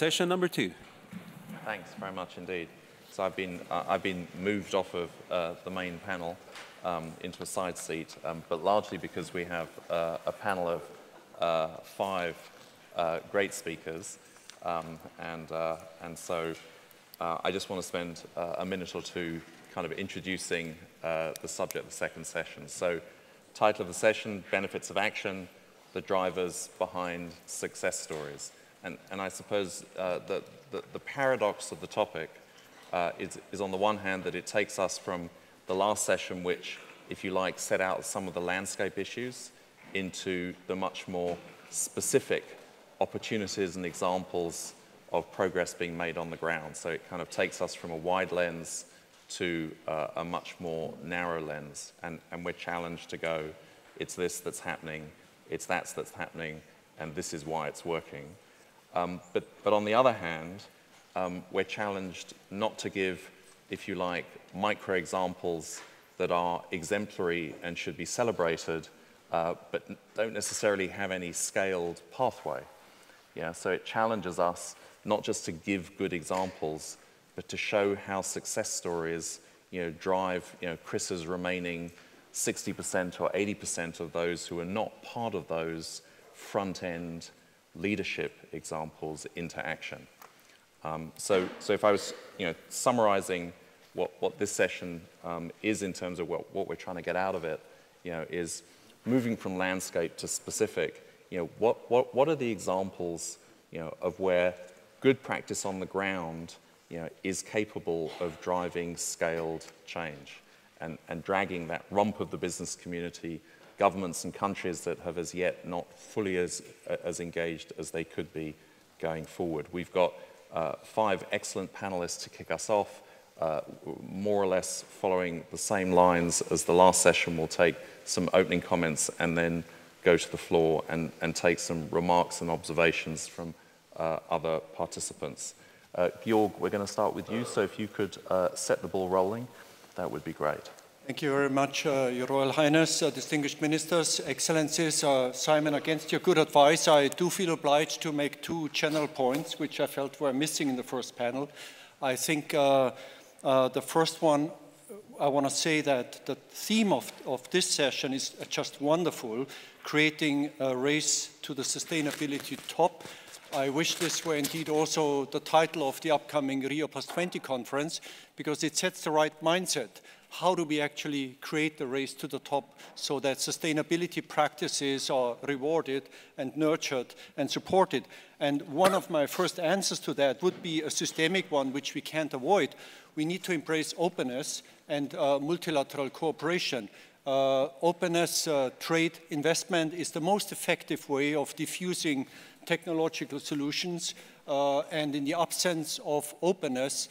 Session number 2. Thanks very much indeed. So I've been moved off of the main panel into a side seat, but largely because we have a panel of 5 great speakers, and so I just want to spend a minute or two kind of introducing the subject of the second session. So, title of the session: Benefits of Action, the Drivers Behind Success Stories. And I suppose the paradox of the topic is on the one hand that it takes us from the last session, which, if you like, set out some of the landscape issues, into the much more specific opportunities and examples of progress being made on the ground. So it kind of takes us from a wide lens to a much more narrow lens, and we're challenged to go, it's this that's happening, it's that that's happening, and this is why it's working. But on the other hand, we're challenged not to give, if you like, micro examples that are exemplary and should be celebrated, but don't necessarily have any scaled pathway. Yeah, so it challenges us not just to give good examples, but to show how success stories, drive, Chris's remaining 60% or 80% of those who are not part of those front-end leadership examples into action. So if I was, summarizing what this session is in terms of what we're trying to get out of it, is moving from landscape to specific. What are the examples, of where good practice on the ground, is capable of driving scaled change and dragging that rump of the business community, governments and countries that have as yet not fully as engaged as they could be going forward. We've got 5 excellent panelists to kick us off, more or less following the same lines as the last session. We'll take some opening comments and then go to the floor and take some remarks and observations from other participants. Georg, we're going to start with you, so if you could set the ball rolling, that would be great. Thank you very much, Your Royal Highness, distinguished ministers, excellencies. Simon, against your good advice, I do feel obliged to make 2 general points, which I felt were missing in the first panel. I think the first one, I want to say that the theme of this session is just wonderful, creating a race to the sustainability top. I wish this were indeed also the title of the upcoming Rio+20 conference, because it sets the right mindset. How do we actually create the race to the top so that sustainability practices are rewarded and nurtured and supported? And one of my first answers to that would be a systemic one, which we can't avoid. We need to embrace openness and multilateral cooperation. Openness, trade, investment is the most effective way of diffusing technological solutions, and in the absence of openness,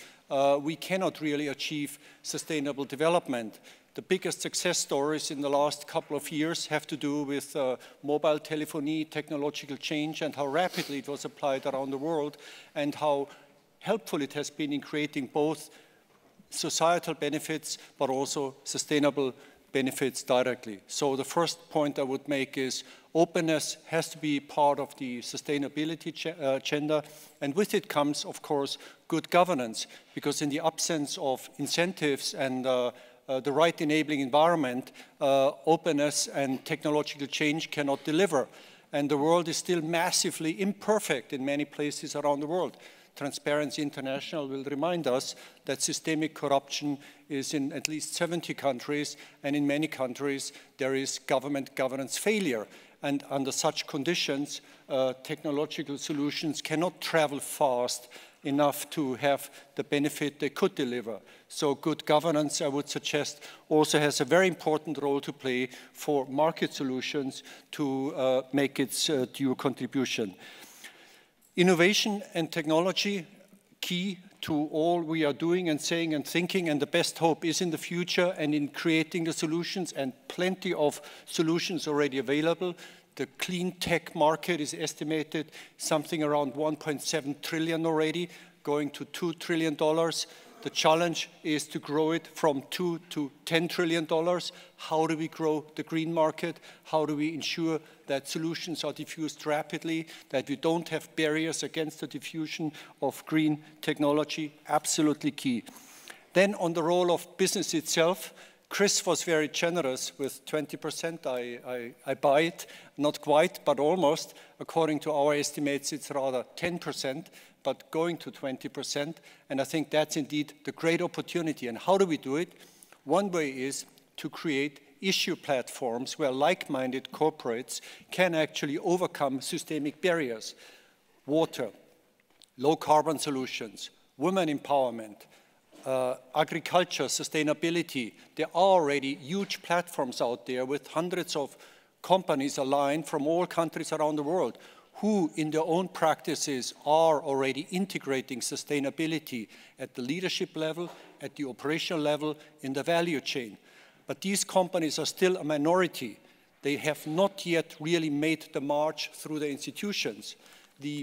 we cannot really achieve sustainable development. The biggest success stories in the last couple of years have to do with mobile telephony, technological change, and how rapidly it was applied around the world, and how helpful it has been in creating both societal benefits but also sustainable benefits directly. So the first point I would make is openness has to be part of the sustainability agenda, and with it comes, of course, good governance, because in the absence of incentives and the right enabling environment, openness and technological change cannot deliver. And the world is still massively imperfect in many places around the world. Transparency International will remind us that systemic corruption is in at least 70 countries, and in many countries there is government governance failure. And under such conditions, technological solutions cannot travel fast enough to have the benefit they could deliver. So good governance, I would suggest, also has a very important role to play for market solutions to make its due contribution. Innovation and technology, key to all we are doing and saying and thinking, and the best hope is in the future and in creating the solutions, and plenty of solutions already available. The clean tech market is estimated something around 1.7 trillion already, going to $2 trillion. The challenge is to grow it from $2 to $10 trillion. How do we grow the green market? How do we ensure that solutions are diffused rapidly, that we don't have barriers against the diffusion of green technology? Absolutely key. Then on the role of business itself, Chris was very generous with 20%. I buy it, not quite, but almost. According to our estimates, it's rather 10%, but going to 20%. And I think that's indeed the great opportunity. And how do we do it? One way is to create issue platforms where like-minded corporates can actually overcome systemic barriers. Water, low-carbon solutions, women empowerment, agriculture, sustainability. There are already huge platforms out there with hundreds of companies aligned from all countries around the world who in their own practices are already integrating sustainability at the leadership level, at the operational level, in the value chain. But these companies are still a minority. They have not yet really made the march through the institutions.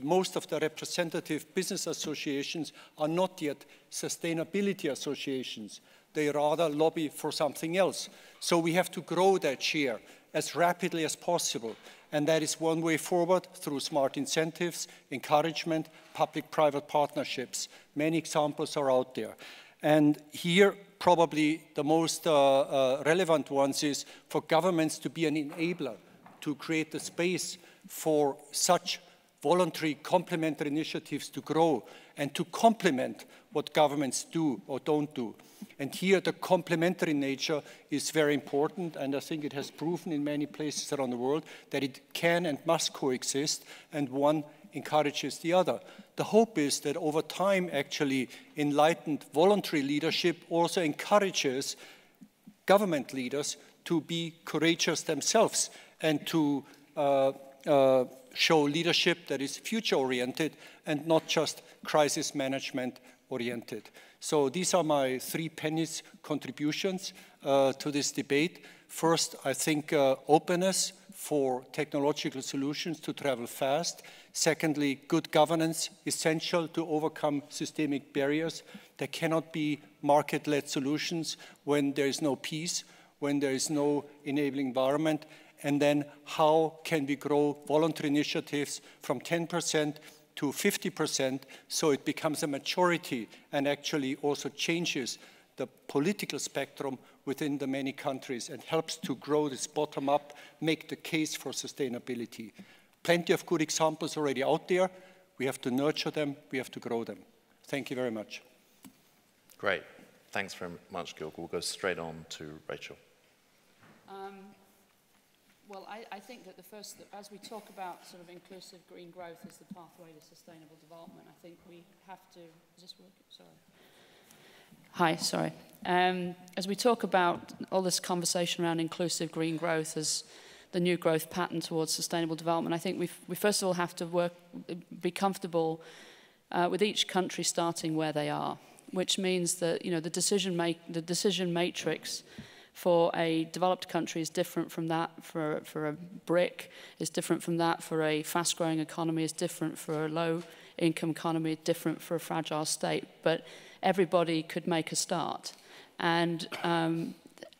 Most of the representative business associations are not yet sustainability associations. They rather lobby for something else. So we have to grow that share as rapidly as possible. And that is one way forward through smart incentives, encouragement, public-private partnerships. Many examples are out there. And here, probably the most relevant ones is for governments to be an enabler, to create the space for such voluntary complementary initiatives to grow and to complement what governments do or don't do. And here the complementary nature is very important, and I think it has proven in many places around the world that it can and must coexist, and one encourages the other. The hope is that over time, actually, enlightened voluntary leadership also encourages government leaders to be courageous themselves and to show leadership that is future-oriented and not just crisis management-oriented. So these are my 3 pennies contributions to this debate. First, I think openness for technological solutions to travel fast. Secondly, good governance, essential to overcome systemic barriers. There cannot be market-led solutions when there is no peace, when there is no enabling environment. And then how can we grow voluntary initiatives from 10% to 50% so it becomes a majority and actually also changes the political spectrum within the many countries and helps to grow this bottom-up, make the case for sustainability. Plenty of good examples already out there. We have to nurture them, we have to grow them. Thank you very much. Great. Thanks very much, Gil. We'll go straight on to Rachel. Well, I think that as we talk about sort of inclusive green growth as the pathway to sustainable development, I think we have to, is this working? Sorry. Hi, sorry. As we talk about all this conversation around inclusive green growth as the new growth pattern towards sustainable development, I think we first of all have to be comfortable with each country starting where they are, which means that, you know, the decision matrix for a developed country is different from that for a BRIC, is different from that for a fast-growing economy, is different for a low-income economy, different for a fragile state. But everybody could make a start. And,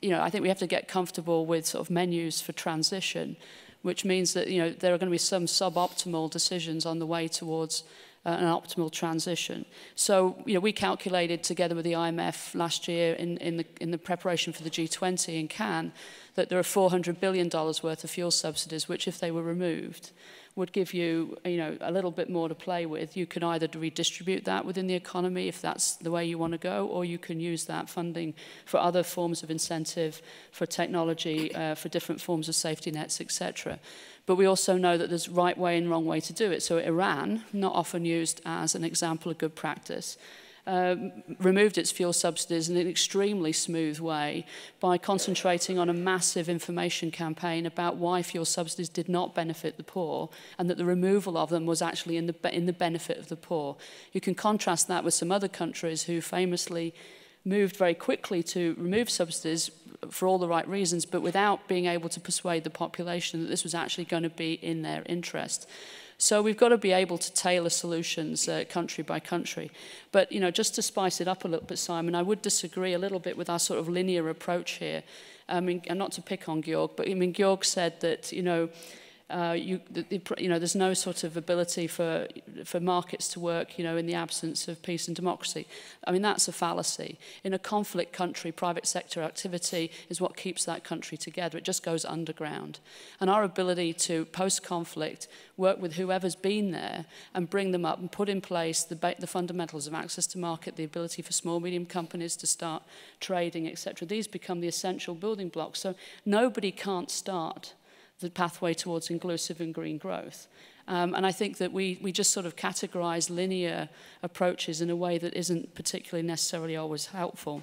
you know, I think we have to get comfortable with sort of menus for transition, which means that, you know, there are going to be some suboptimal decisions on the way towards an optimal transition. So, you know, we calculated together with the IMF last year in the preparation for the G20 in Cannes that there are $400 billion worth of fuel subsidies, which if they were removed, would give you, you know, a little bit more to play with. You can either redistribute that within the economy if that's the way you want to go, or you can use that funding for other forms of incentive, for technology, for different forms of safety nets, etc. But we also know that there's right way and wrong way to do it. So Iran, not often used as an example of good practice, removed its fuel subsidies in an extremely smooth way by concentrating on a massive information campaign about why fuel subsidies did not benefit the poor and that the removal of them was actually in the benefit of the poor. You can contrast that with some other countries who famously moved very quickly to remove subsidies for all the right reasons, but without being able to persuade the population that this was actually going to be in their interest. So we've got to be able to tailor solutions country by country. But, you know, just to spice it up a little bit, Simon, I would disagree a little bit with our sort of linear approach here. I mean, and not to pick on Georg, but I mean, Georg said that, you know, there's no sort of ability for markets to work, you know, in the absence of peace and democracy. I mean, that's a fallacy. In a conflict country, private sector activity is what keeps that country together. It just goes underground. And our ability to, post-conflict, work with whoever's been there and bring them up and put in place the fundamentals of access to market, the ability for small, medium companies to start trading, etc. These become the essential building blocks. So nobody can't start the pathway towards inclusive and green growth. And I think that we just sort of categorize linear approaches in a way that isn't particularly necessarily always helpful.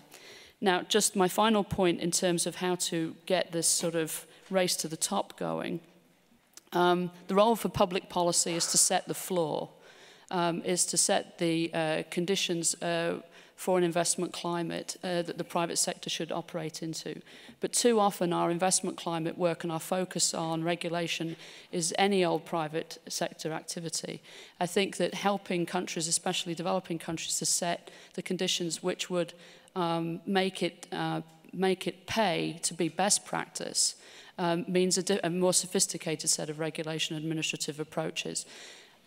Now, just my final point in terms of how to get this sort of race to the top going, the role for public policy is to set the floor, is to set the conditions for an investment climate that the private sector should operate into. But too often our investment climate work and our focus on regulation is any old private sector activity. I think that helping countries, especially developing countries, to set the conditions which would make it pay to be best practice means a more sophisticated set of regulation and administrative approaches.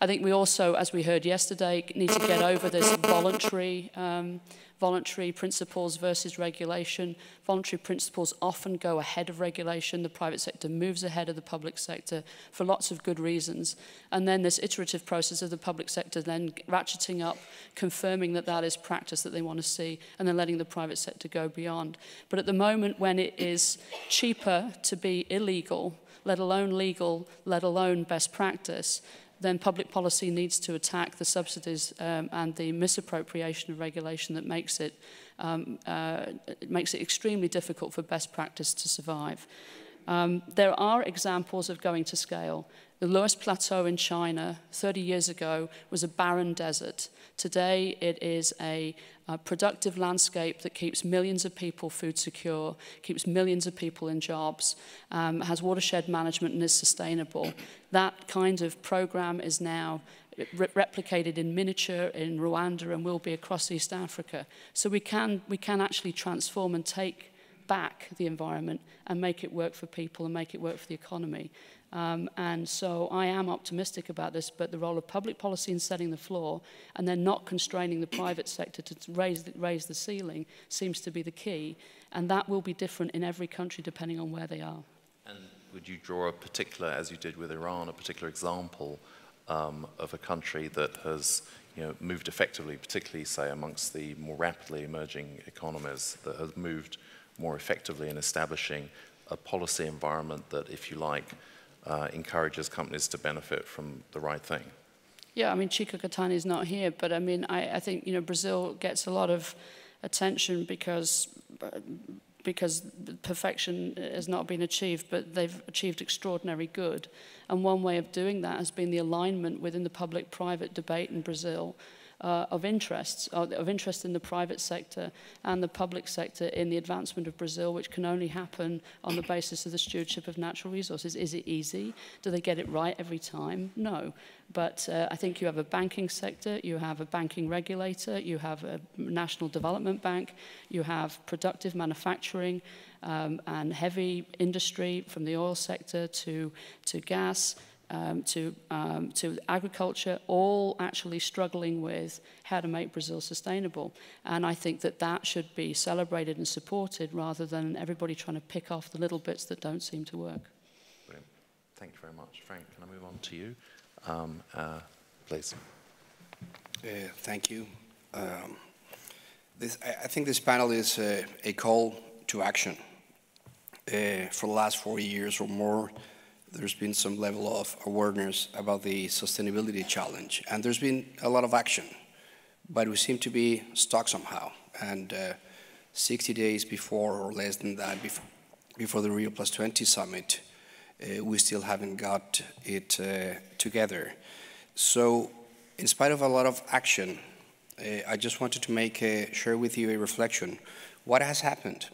I think we also, as we heard yesterday, need to get over this voluntary principles versus regulation. Voluntary principles often go ahead of regulation. The private sector moves ahead of the public sector for lots of good reasons. And then this iterative process of the public sector then ratcheting up, confirming that that is practice that they want to see, and then letting the private sector go beyond. But at the moment when it is cheaper to be illegal, let alone legal, let alone best practice, then public policy needs to attack the subsidies and the misappropriation of regulation that makes it extremely difficult for best practice to survive. There are examples of going to scale. The Loess Plateau in China 30 years ago was a barren desert. Today it is a productive landscape that keeps millions of people food secure, keeps millions of people in jobs, has watershed management and is sustainable. That kind of program is now replicated in miniature in Rwanda and will be across East Africa. So we can actually transform and take back the environment and make it work for people and make it work for the economy. And so I am optimistic about this, but the role of public policy in setting the floor and then not constraining the private sector to raise the ceiling seems to be the key. And that will be different in every country depending on where they are. And would you draw a particular, as you did with Iran, a particular example of a country that has moved effectively, particularly, say, amongst the more rapidly emerging economies, that has moved more effectively in establishing a policy environment that, if you like, encourages companies to benefit from the right thing? Yeah, I mean, Chico Catani is not here, but I mean, I think, Brazil gets a lot of attention because perfection has not been achieved, but they've achieved extraordinary good. And one way of doing that has been the alignment within the public-private debate in Brazil of interest in the private sector and the public sector in the advancement of Brazil, which can only happen on the basis of the stewardship of natural resources. Is it easy? Do they get it right every time? No. But I think you have a banking sector, you have a banking regulator, you have a national development bank, you have productive manufacturing and heavy industry from the oil sector to gas, to agriculture, all actually struggling with how to make Brazil sustainable. And I think that that should be celebrated and supported rather than everybody trying to pick off the little bits that don't seem to work. Brilliant. Thank you very much. Frank, can I move on to you? Please. Thank you. I think this panel is a call to action. For the last 4 years or more, there's been some level of awareness about the sustainability challenge, and there's been a lot of action, but we seem to be stuck somehow. And 60 days before, or less than that, before the Rio+20 summit, we still haven't got it together. So, in spite of a lot of action, I just wanted to share with you a reflection. What has happened?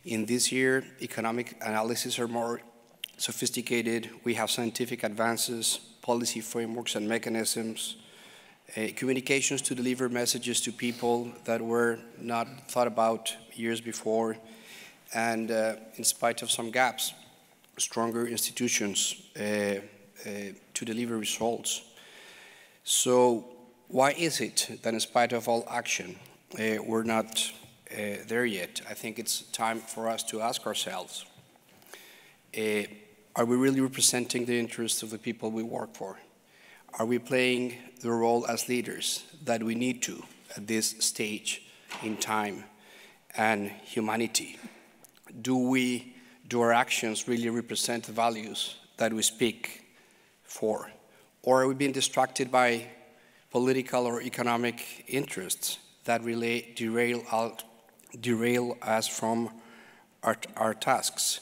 In this year, economic analyses are more sophisticated, we have scientific advances, policy frameworks and mechanisms, communications to deliver messages to people that were not thought about years before, and in spite of some gaps, stronger institutions to deliver results. So why is it that in spite of all action, we're not there yet? I think it's time for us to ask ourselves, are we really representing the interests of the people we work for? Are we playing the role as leaders that we need to at this stage in time and humanity? Do our actions really represent the values that we speak for? Or are we being distracted by political or economic interests that really derail us from our tasks?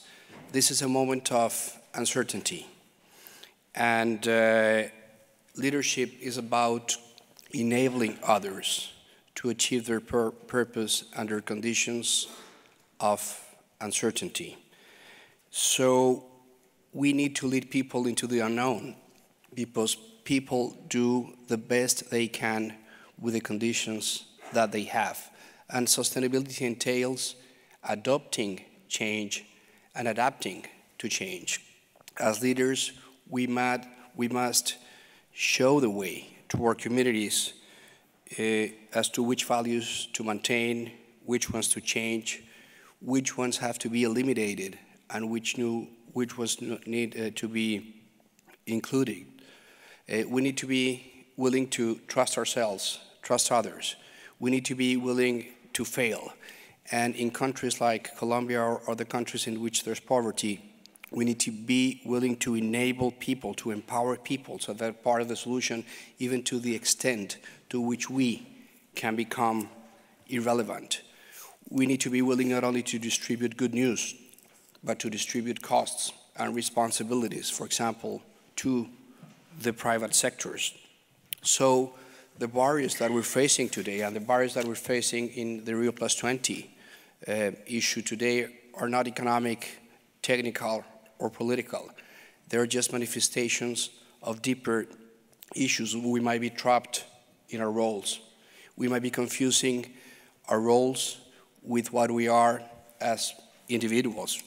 This is a moment of uncertainty, and leadership is about enabling others to achieve their purpose under conditions of uncertainty. So we need to lead people into the unknown, because people do the best they can with the conditions that they have. And sustainability entails adopting change and adapting to change. As leaders, we must show the way to our communities as to which values to maintain, which ones to change, which ones have to be eliminated, and which ones need to be included. We need to be willing to trust ourselves, trust others. We need to be willing to fail. And in countries like Colombia or other countries in which there's poverty, we need to be willing to enable people, to empower people, so they're part of the solution, even to the extent to which we can become irrelevant. We need to be willing not only to distribute good news, but to distribute costs and responsibilities, for example, to the private sectors. So the barriers that we're facing today and the barriers that we're facing in the Rio+20 issue today are not economic, technical, or political. They're just manifestations of deeper issues. We might be trapped in our roles. We might be confusing our roles with what we are as individuals.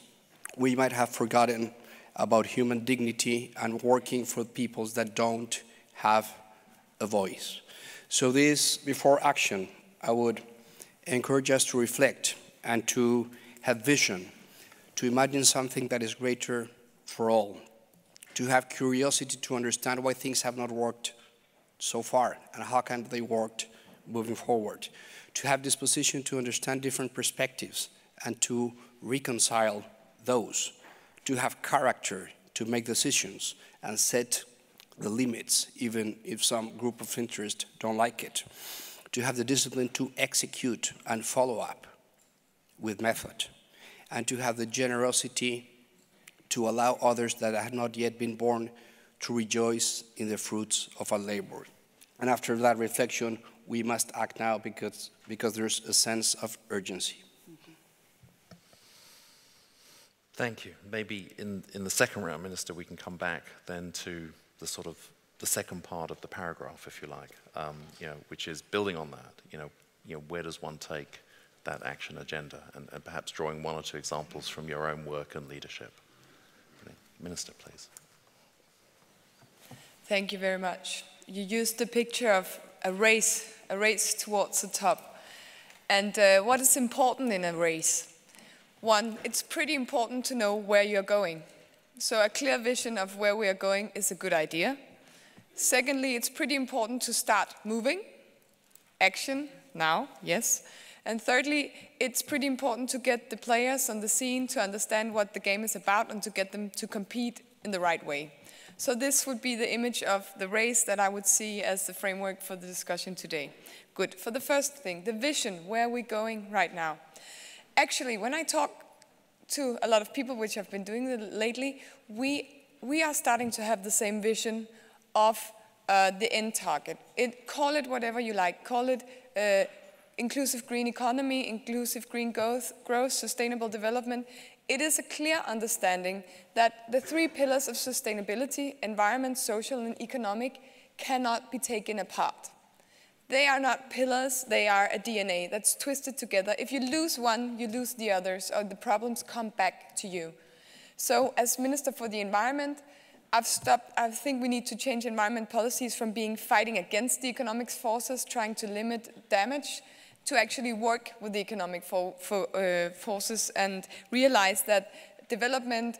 We might have forgotten about human dignity and working for peoples that don't have a voice. So this, before action, I would encourage us to reflect and to have vision, to imagine something that is greater for all, to have curiosity to understand why things have not worked so far and how can they work moving forward, to have disposition to understand different perspectives and to reconcile those, to have character to make decisions and set the limits, even if some group of interest don't like it, to have the discipline to execute and follow up with method, and to have the generosity to allow others that have not yet been born to rejoice in the fruits of our labor. And after that reflection, we must act now because there's a sense of urgency. Thank you. Maybe in the second round, Minister, we can come back then to the sort of the second part of the paragraph, if you like, which is building on that. Where does one take that action agenda, and perhaps drawing one or two examples from your own work and leadership. Minister, please. Thank you very much. You used the picture of a race towards the top. And what is important in a race? One, it's pretty important to know where you're going. So a clear vision of where we are going is a good idea. Secondly, it's pretty important to start moving. Action now, yes. And thirdly, it's pretty important to get the players on the scene to understand what the game is about and to get them to compete in the right way. So this would be the image of the race that I would see as the framework for the discussion today. Good. For the first thing, the vision, where are we going right now? Actually, when I talk to a lot of people which have been doing it lately, we are starting to have the same vision of the end target. Call it whatever you like. Call it inclusive green economy, inclusive green growth, sustainable development. it is a clear understanding that the 3 pillars of sustainability, environment, social, and economic, cannot be taken apart. They are not pillars, they are a DNA that's twisted together. If you lose one, you lose the others, or the problems come back to you. So as Minister for the Environment, I think we need to change environment policies from being fighting against the economic forces, trying to limit damage, to actually work with the economic forces and realize that development,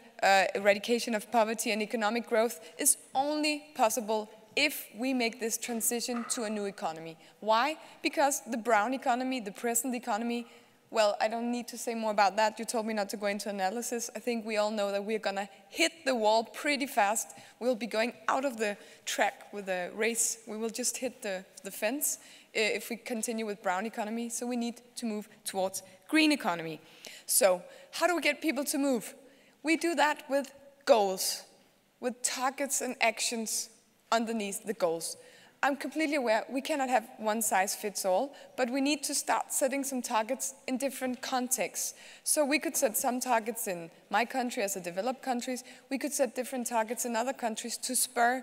eradication of poverty and economic growth is only possible if we make this transition to a new economy. Why? Because the brown economy, the present economy, well, I don't need to say more about that. You told me not to go into analysis. I think we all know that we're going to hit the wall pretty fast. We'll be going out of the track with a race. We will just hit the fence if we continue with brown economy. So we need to move towards green economy. So how do we get people to move? We do that with goals, with targets and actions underneath the goals. I'm completely aware we cannot have one size fits all, but we need to start setting some targets in different contexts. So we could set some targets in my country as a developed countries. We could set different targets in other countries to spur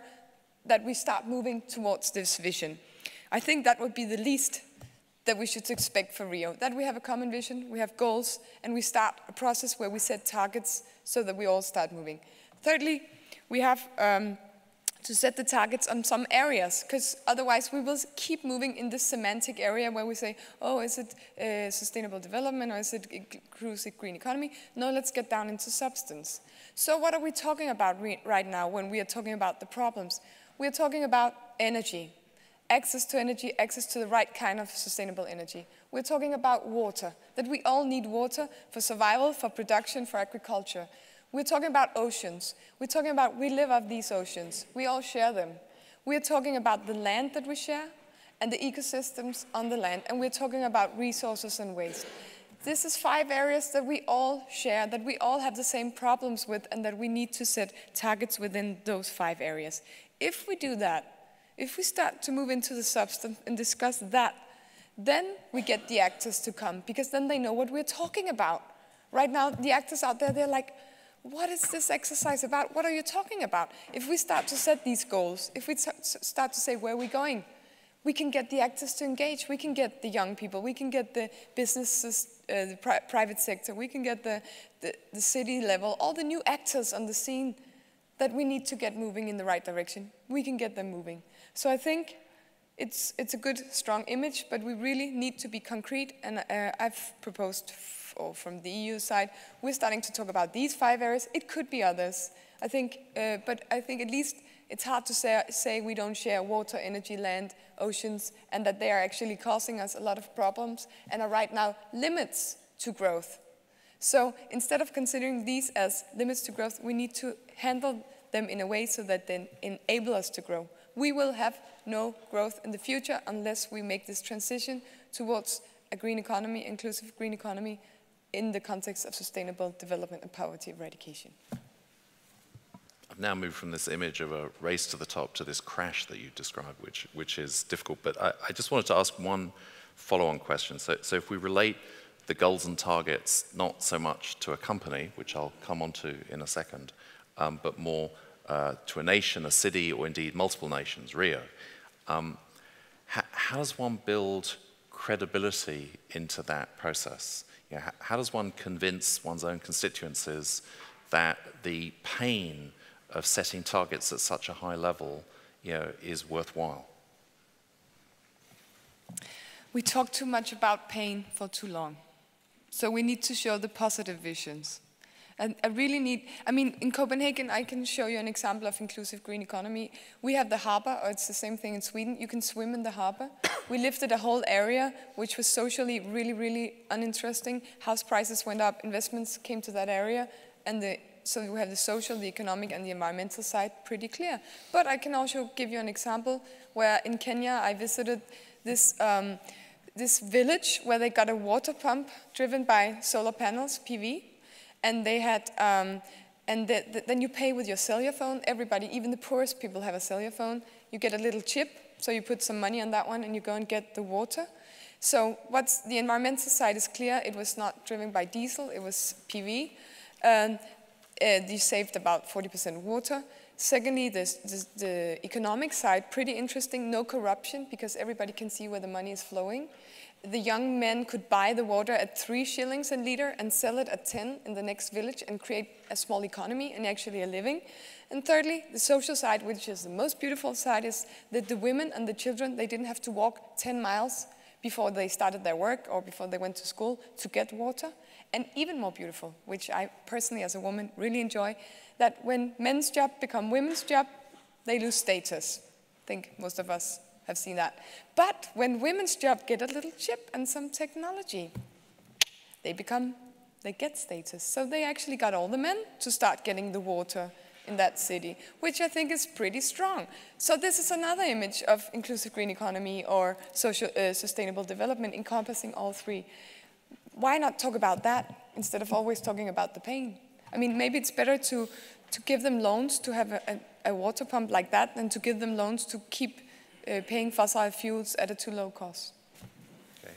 that we start moving towards this vision. I think that would be the least that we should expect for Rio, that we have a common vision, we have goals, and we start a process where we set targets so that we all start moving. Thirdly, we have to set the targets on some areas, because otherwise we will keep moving in this semantic area where we say, oh, is it sustainable development or is it inclusive green economy? No, let's get down into substance. So what are we talking about right now when we are talking about the problems? We are talking about energy, access to energy, access to the right kind of sustainable energy. We're talking about water, that we all need water for survival, for production, for agriculture. We're talking about oceans. We're talking about we live off these oceans. We all share them. We're talking about the land that we share and the ecosystems on the land. And we're talking about resources and waste. This is 5 areas that we all share, that we all have the same problems with, and that we need to set targets within those 5 areas. If we do that, if we start to move into the substance and discuss that, then we get the actors to come, because then they know what we're talking about. Right now, the actors out there, they're like, what is this exercise about? What are you talking about? If we start to set these goals, if we start to say where we're going, we can get the actors to engage. We can get the young people. We can get the businesses, the private sector. We can get the city level, all the new actors on the scene that we need to get moving in the right direction. We can get them moving. So I think it's a good, strong image, but we really need to be concrete. And I've proposed, or from the EU side, we're starting to talk about these 5 areas. It could be others, I think, but I think at least it's hard to say we don't share water, energy, land, oceans, and that they are actually causing us a lot of problems and are right now limits to growth. So instead of considering these as limits to growth, we need to handle them in a way so that they enable us to grow. We will have no growth in the future unless we make this transition towards a green economy, inclusive green economy, in the context of sustainable development and poverty eradication. I've now moved from this image of a race to the top to this crash that you described, which is difficult. But I just wanted to ask one follow-on question. So if we relate the goals and targets not so much to a company, which I'll come on to in a second, but more to a nation, a city, or indeed multiple nations, Rio, how does one build credibility into that process? You know, how does one convince one's own constituencies that the pain of setting targets at such a high level, you know, is worthwhile? We talk too much about pain for too long. So we need to show the positive visions. And I mean, in Copenhagen, I can show you an example of inclusive green economy. We have the harbor, or it's the same thing in Sweden. You can swim in the harbor. We lifted a whole area, which was socially really, really uninteresting. House prices went up, investments came to that area, and so we have the social, the economic, and the environmental side pretty clear. But I can also give you an example where in Kenya, I visited this village where they got a water pump driven by solar panels, PV. And they had, then you pay with your cellular phone. Everybody, even the poorest people have a cellular phone. You get a little chip, so you put some money on that one and you go and get the water. So what's the environmental side is clear. It was not driven by diesel, it was PV. You saved about 40% water. Secondly, the economic side, pretty interesting, no corruption, because everybody can see where the money is flowing. The young men could buy the water at 3 shillings a liter and sell it at 10 in the next village and create a small economy and actually a living. And thirdly, the social side, which is the most beautiful side, is that the women and the children, they didn't have to walk 10 miles before they started their work or before they went to school to get water. And even more beautiful, which I personally as a woman really enjoy, that when men's job become women's job, they lose status. I think most of us have seen that. But when women's job get a little chip and some technology, they get status. So they actually got all the men to start getting the water in that city, which I think is pretty strong. So this is another image of inclusive green economy or social sustainable development encompassing all 3. Why not talk about that instead of always talking about the pain? I mean, maybe it's better to give them loans to have a water pump like that than to give them loans to keep paying fossil fuels at a too low cost. Okay.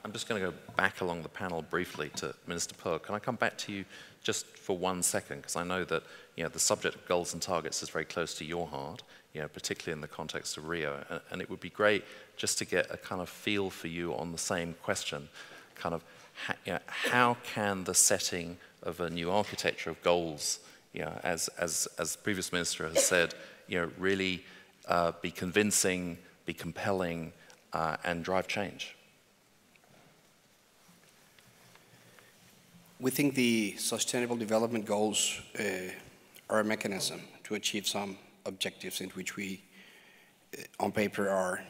I'm just going to go back along the panel briefly to Minister Pearl. Can I come back to you just for 1 second? Because I know that the subject of goals and targets is very close to your heart, particularly in the context of Rio. And it would be great just to get a kind of feel for you on the same question, kind of how can the setting of a new architecture of goals, as the previous minister has said, really be convincing, be compelling, and drive change? We think the Sustainable Development Goals are a mechanism to achieve some objectives in which we, on paper, are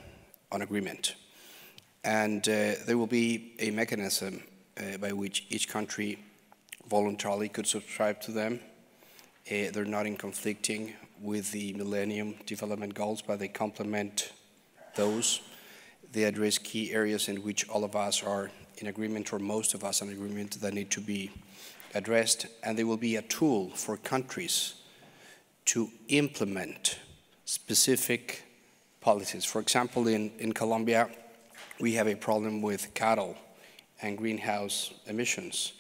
on agreement. And there will be a mechanism by which each country voluntarily could subscribe to them. They're not in conflicting with the Millennium Development Goals, but they complement those. They address key areas in which all of us are in agreement, or most of us are in agreement, that need to be addressed. And they will be a tool for countries to implement specific policies. For example, in Colombia, we have a problem with cattle and greenhouse emissions.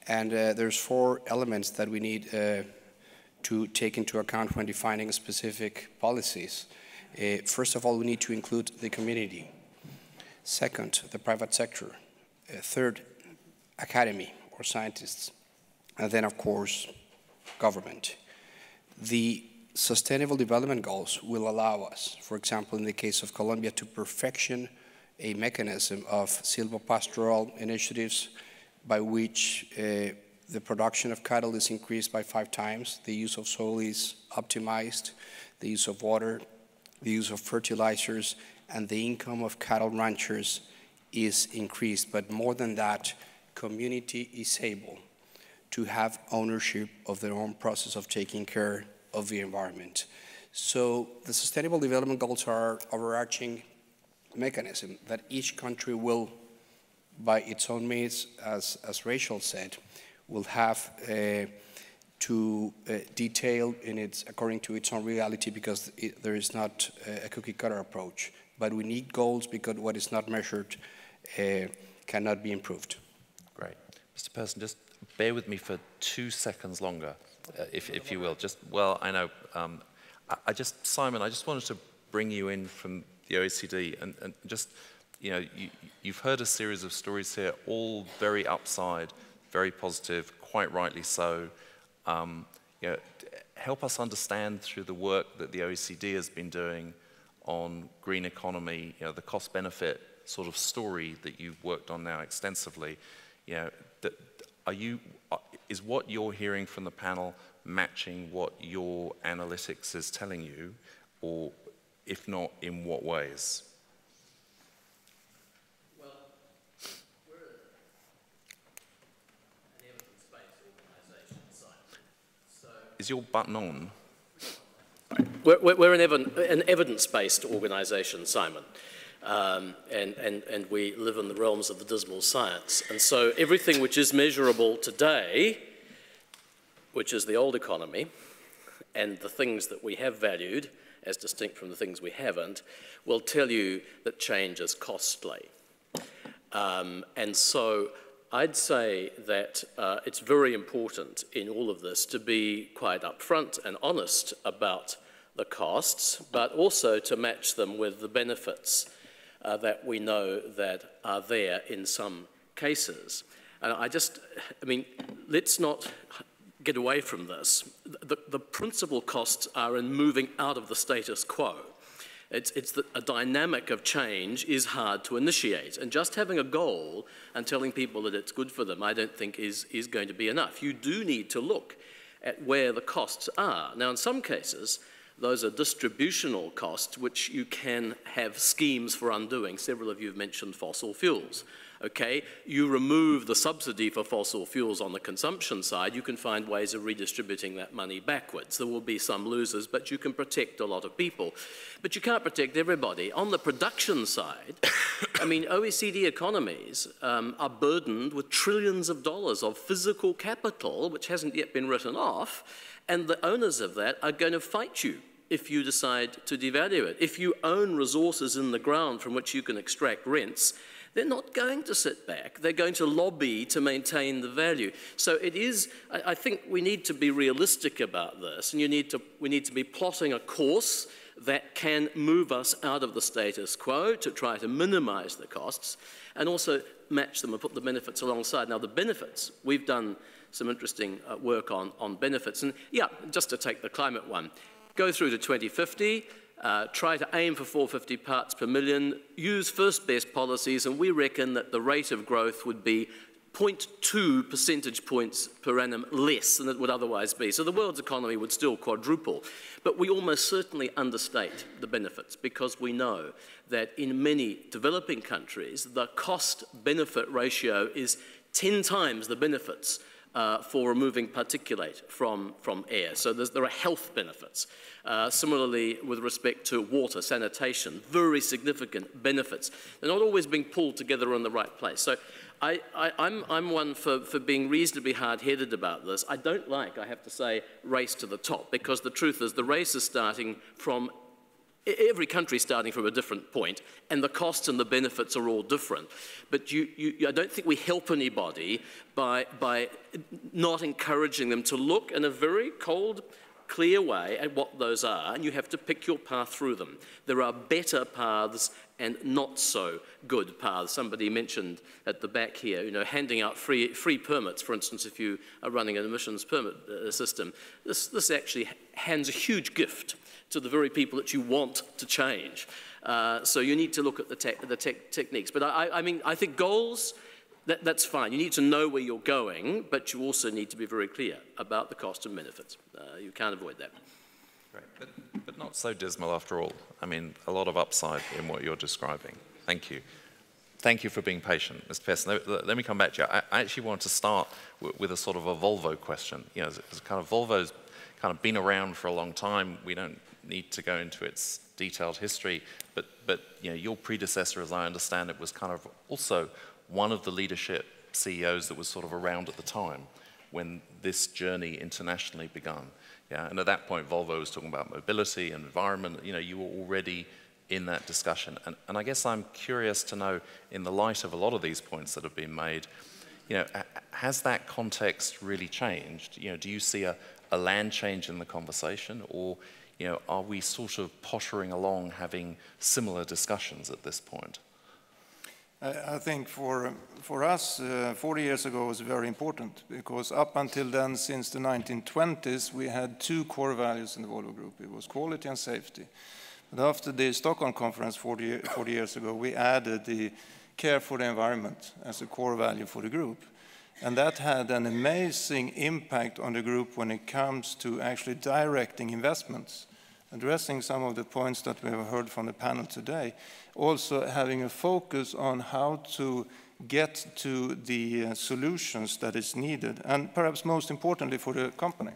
And there's 4 elements that we need to take into account when defining specific policies. First of all, we need to include the community. Second, the private sector. Third, academy or scientists. And then, of course, government. The Sustainable Development Goals will allow us, for example, in the case of Colombia, to perfection a mechanism of silvopastoral initiatives by which the production of cattle is increased by 5 times, the use of soil is optimized, the use of water, the use of fertilizers, and the income of cattle ranchers is increased. But more than that, community is able to have ownership of their own process of taking care of the environment. So the Sustainable Development Goals are overarching mechanism that each country will, by its own means, as Rachel said, will have to detail according to its own reality, because there is not a cookie-cutter approach. But we need goals, because what is not measured cannot be improved. Great. Mr. Persson, just bear with me for 2 seconds longer, if you will. Well, I know, Simon, I just wanted to bring you in from the OECD, and just, you've heard a series of stories here, all very upside, very positive, quite rightly so. Help us understand through the work that the OECD has been doing on green economy, the cost-benefit sort of story that you've worked on now extensively. Is what you're hearing from the panel matching what your analytics is telling you, or if not, in what ways? Well, we're an evidence-based organisation, so... Is your button on? We're an evidence-based organisation, Simon, and we live in the realms of the dismal science. And so everything which is measurable today, which is the old economy, and the things that we have valued, as distinct from the things we haven't, will tell you that change is costly. And so I'd say that it's very important in all of this to be quite upfront and honest about the costs, but also to match them with the benefits that we know that are there in some cases. And I mean, let's not get away from this. The principal costs are in moving out of the status quo. It's that a dynamic of change is hard to initiate, and just having a goal and telling people that it's good for them, I don't think is going to be enough. You do need to look at where the costs are. Now, in some cases, those are distributional costs, which you can have schemes for undoing. Several of you have mentioned fossil fuels. Okay, you remove the subsidy for fossil fuels on the consumption side, you can find ways of redistributing that money backwards. There will be some losers, but you can protect a lot of people. But you can't protect everybody. On the production side, I mean, OECD economies are burdened with trillions of dollars of physical capital, which hasn't yet been written off, and the owners of that are going to fight you if you decide to devalue it. If you own resources in the ground from which you can extract rents, they're not going to sit back. They're going to lobby to maintain the value. So it is, I think we need to be realistic about this, and we need to be plotting a course that can move us out of the status quo to try to minimize the costs, and also match them and put the benefits alongside. Now, the benefits, we've done some interesting work on benefits. And yeah, just to take the climate one, go through to 2050, try to aim for 450 parts per million, use first best policies, and we reckon that the rate of growth would be 0.2 percentage points per annum less than it would otherwise be. So the world's economy would still quadruple. But we almost certainly understate the benefits, because we know that in many developing countries, the cost-benefit ratio is 10 times the benefits for removing particulate from air. So there are health benefits. Similarly, with respect to water, sanitation, very significant benefits. They're not always being pulled together in the right place. So I'm one for being reasonably hard-headed about this. I don't like, I have to say, race to the top, because the truth is the race is starting from every country starting from a different point, and the costs and the benefits are all different. But I don't think we help anybody by not encouraging them to look in a very cold, clear way at what those are, and you have to pick your path through them. There are better paths and not so good paths. Somebody mentioned at the back here, you know, handing out free permits, for instance, if you are running an emissions permit system. This actually hands a huge gift to the very people that you want to change. So you need to look at the techniques. But I mean, I think goals, that's fine. You need to know where you're going, but you also need to be very clear about the cost and benefits. You can't avoid that. Great, but not so dismal after all. I mean, a lot of upside in what you're describing. Thank you. Thank you for being patient, Mr. Pearson. Let me come back to you. I actually want to start with a sort of a Volvo question. You know, it's kind of Volvo's kind of been around for a long time. We don't need to go into its detailed history, but you know, your predecessor, as I understand it, was kind of also one of the leadership CEOs that was sort of around at the time when this journey internationally began. Yeah, and at that point, Volvo was talking about mobility and environment. You know, you were already in that discussion. And I guess I'm curious to know, in the light of a lot of these points that have been made, you know, has that context really changed? You know, do you see a land change in the conversation, or, you know, are we sort of pottering along having similar discussions at this point? I think for us, 40 years ago was very important, because up until then, since the 1920s, we had two core values in the Volvo Group. It was quality and safety. But after the Stockholm conference 40 years ago, we added the care for the environment as a core value for the group. And that had an amazing impact on the group when it comes to actually directing investments, addressing some of the points that we have heard from the panel today, also having a focus on how to get to the solutions that is needed. And perhaps most importantly for the company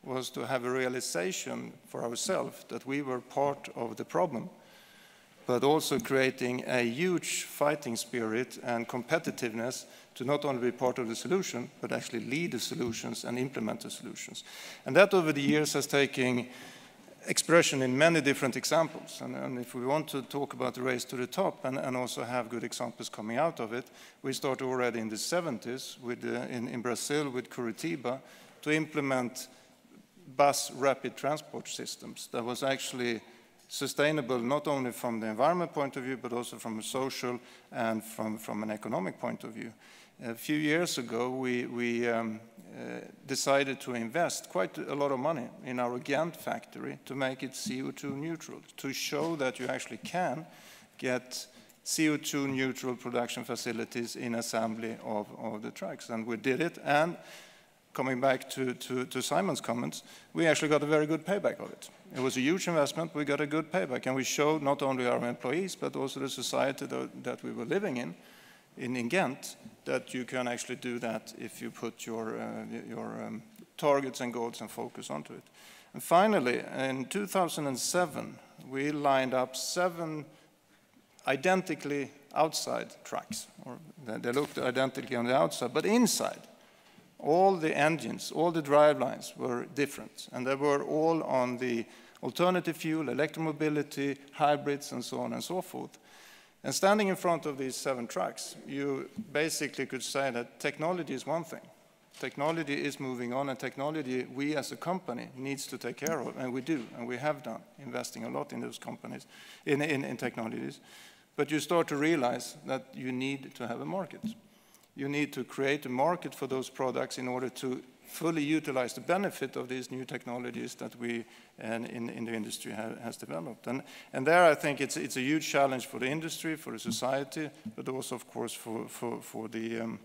was to have a realization for ourselves that we were part of the problem, but also creating a huge fighting spirit and competitiveness to not only be part of the solution, but actually lead the solutions and implement the solutions. And that over the years has taken expression in many different examples. And if we want to talk about the race to the top and also have good examples coming out of it, we started already in the 70s with, in Brazil with Curitiba to implement bus rapid transport systems that was actually sustainable not only from the environment point of view, but also from a social and from an economic point of view. A few years ago, we decided to invest quite a lot of money in our Ghent factory to make it CO2 neutral, to show that you actually can get CO2 neutral production facilities in assembly of the trucks. And we did it, and coming back to Simon's comments, we actually got a very good payback of it. It was a huge investment, we got a good payback, and we showed not only our employees, but also the society that we were living in Ghent, that you can actually do that if you put your targets and goals and focus onto it. And finally, in 2007, we lined up 7 identically outside trucks, or they looked identically on the outside, but inside, all the engines, all the drivelines were different, and they were all on the alternative fuel, electromobility, hybrids, and so on and so forth. And standing in front of these 7 trucks, you basically could say that technology is one thing. Technology is moving on, and technology we as a company needs to take care of, and we do, and we have done, investing a lot in those companies, in technologies. But you start to realize that you need to have a market. You need to create a market for those products in order to fully utilize the benefit of these new technologies that we in the industry has developed. And there I think it's a huge challenge for the industry, for the society, but also of course for the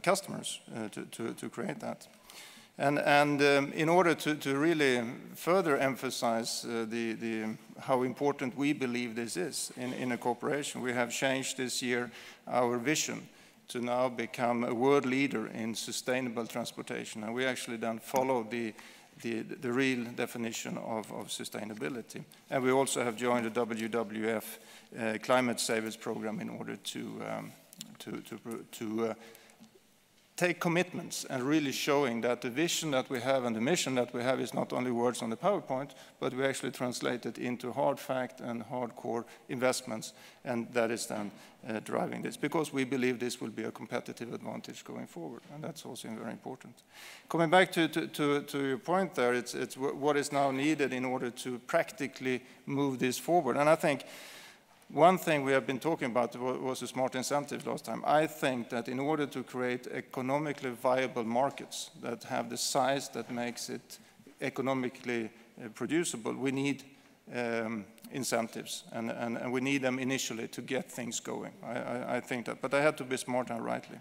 customers to create that. And in order to really further emphasize how important we believe this is in a corporation, we have changed this year our vision to now become a world leader in sustainable transportation. And we actually then follow the real definition of sustainability. And we also have joined the WWF Climate Savers Program in order to take commitments and really showing that the vision that we have and the mission that we have is not only words on the PowerPoint, but we actually translate it into hard fact and hardcore investments, and that is then driving this, because we believe this will be a competitive advantage going forward, and that's also very important. Coming back to your point there, it's what is now needed in order to practically move this forward, and I think one thing we have been talking about was the smart incentives last time. I think that in order to create economically viable markets that have the size that makes it economically producible, we need incentives, and we need them initially to get things going. I think that, but I have to be smart and rightly.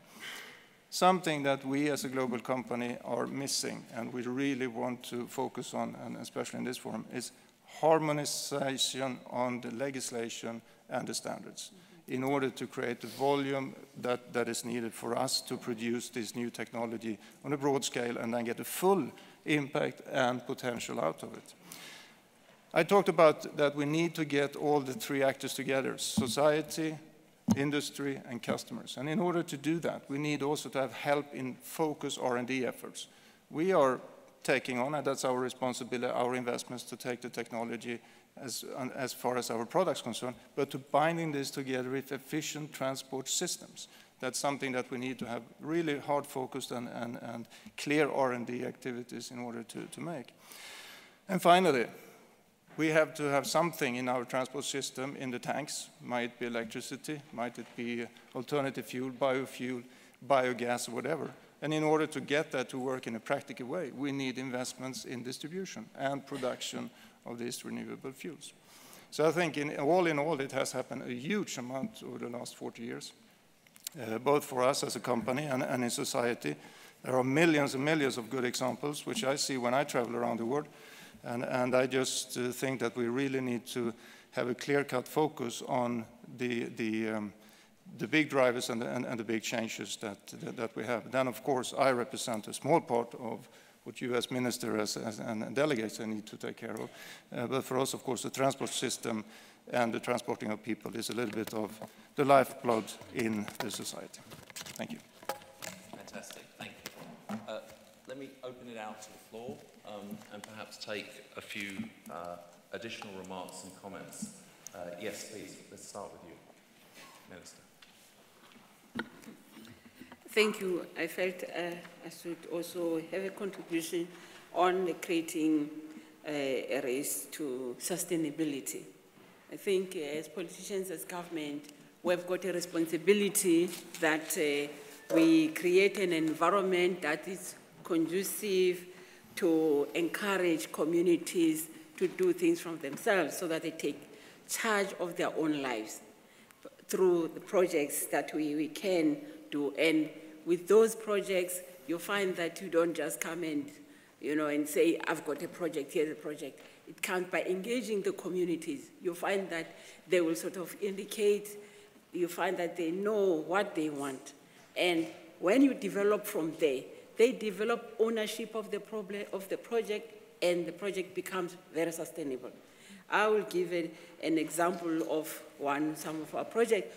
Something that we as a global company are missing, and we really want to focus on, and especially in this forum, is harmonization on the legislation and the standards in order to create the volume that is needed for us to produce this new technology on a broad scale and then get a full impact and potential out of it. I talked about that we need to get all the 3 actors together, society, industry, and customers. And in order to do that, we need also to have help in focus R&D efforts. We are taking on, and that's our responsibility, our investments to take the technology as far as our products concerned, but to binding this together with efficient transport systems. That's something that we need to have really hard focused and clear R&D activities in order to make. And finally, we have to have something in our transport system in the tanks. Might it be electricity, might it be alternative fuel, biofuel, biogas, or whatever. And in order to get that to work in a practical way, we need investments in distribution and production of these renewable fuels. So I think in all, it has happened a huge amount over the last 40 years, both for us as a company and in society. There are millions and millions of good examples, which I see when I travel around the world. And I just think that we really need to have a clear-cut focus on the big drivers and the big changes that we have. Then, of course, I represent a small part of what you as ministers and delegates need to take care of. But for us, of course, the transport system and the transporting of people is a little bit of the lifeblood in the society. Thank you. Fantastic. Thank you. Let me open it out to the floor. and perhaps take a few additional remarks and comments. Yes, please, let's start with you, Minister. Thank you. I felt I should also have a contribution on creating a race to sustainability. I think as politicians, as government, we've got a responsibility that we create an environment that is conducive to encourage communities to do things from themselves so that they take charge of their own lives through the projects that we can do. And with those projects, you find that you don't just come and, and say, I've got a project, here's a project. It comes by engaging the communities. You find that they will sort of indicate, you find that they know what they want. And when you develop from there, they develop ownership of the project, and the project becomes very sustainable. I will give an example of one of our projects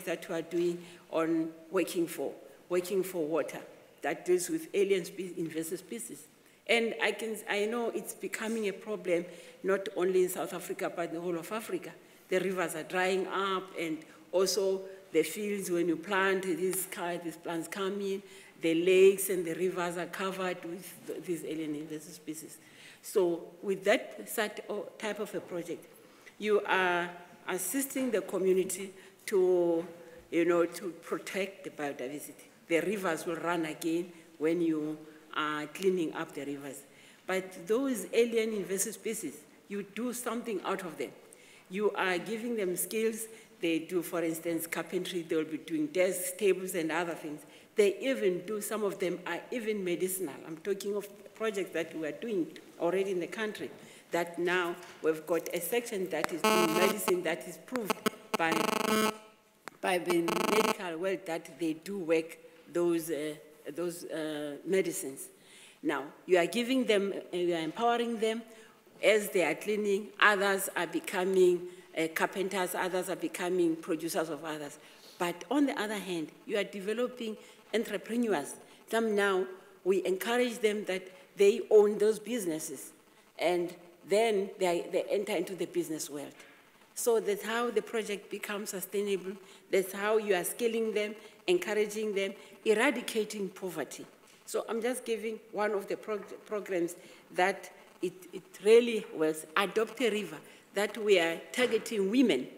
that we are doing on working for water, that deals with alien invasive species. And I know it's becoming a problem not only in South Africa, but the whole of Africa. The rivers are drying up, and also the fields, when you plant, these plants come in, the lakes and the rivers are covered with these alien invasive species. So with that type of a project, you are assisting the community to, to protect the biodiversity. The rivers will run again when you are cleaning up the rivers. But those alien invasive species, you do something out of them. You are giving them skills. They do, for instance, carpentry. They'll be doing desks, tables, and other things. They even do, some of them are even medicinal. I'm talking of projects that we are doing already in the country, that now we've got a section that is doing medicine that is proved by the medical world that they do work those medicines. Now, you are giving them, you are empowering them as they are cleaning. Others are becoming carpenters, others are becoming producers of others. But on the other hand, you are developing entrepreneurs. Some now, we encourage them that they own those businesses, and then they enter into the business world. So that's how the project becomes sustainable. That's how you are scaling them, encouraging them, eradicating poverty. So I'm just giving one of the programs that it really was Adopt a River, that we are targeting women.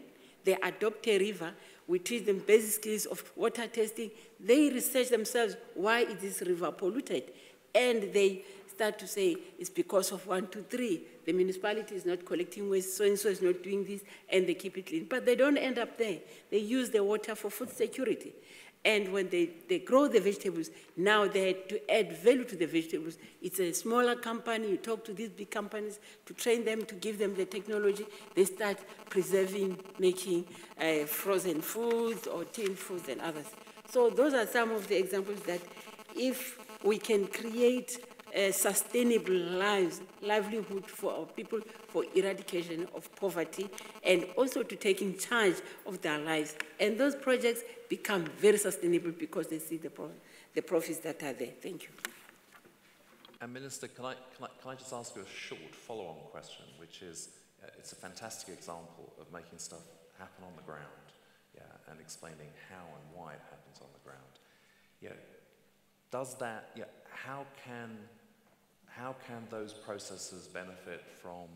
They adopt a river. We teach them basic skills of water testing. They research themselves why is this river polluted. And they start to say it's because of 1, 2, 3. The municipality is not collecting waste, so-and-so is not doing this, and they keep it clean. But they don't end up there. They use the water for food security. And when they grow the vegetables, now they have to add value to the vegetables. It's a smaller company. You talk to these big companies to train them, to give them the technology. They start preserving, making frozen foods or tinned foods and others. So those are some of the examples that if we can create sustainable livelihood for our people, for eradication of poverty, and also to taking charge of their lives. And those projects become very sustainable because they see the profits that are there. Thank you. And Minister, can I just ask you a short follow-on question, which is, it's a fantastic example of making stuff happen on the ground, and explaining how and why it happens on the ground. Does that, how can those processes benefit from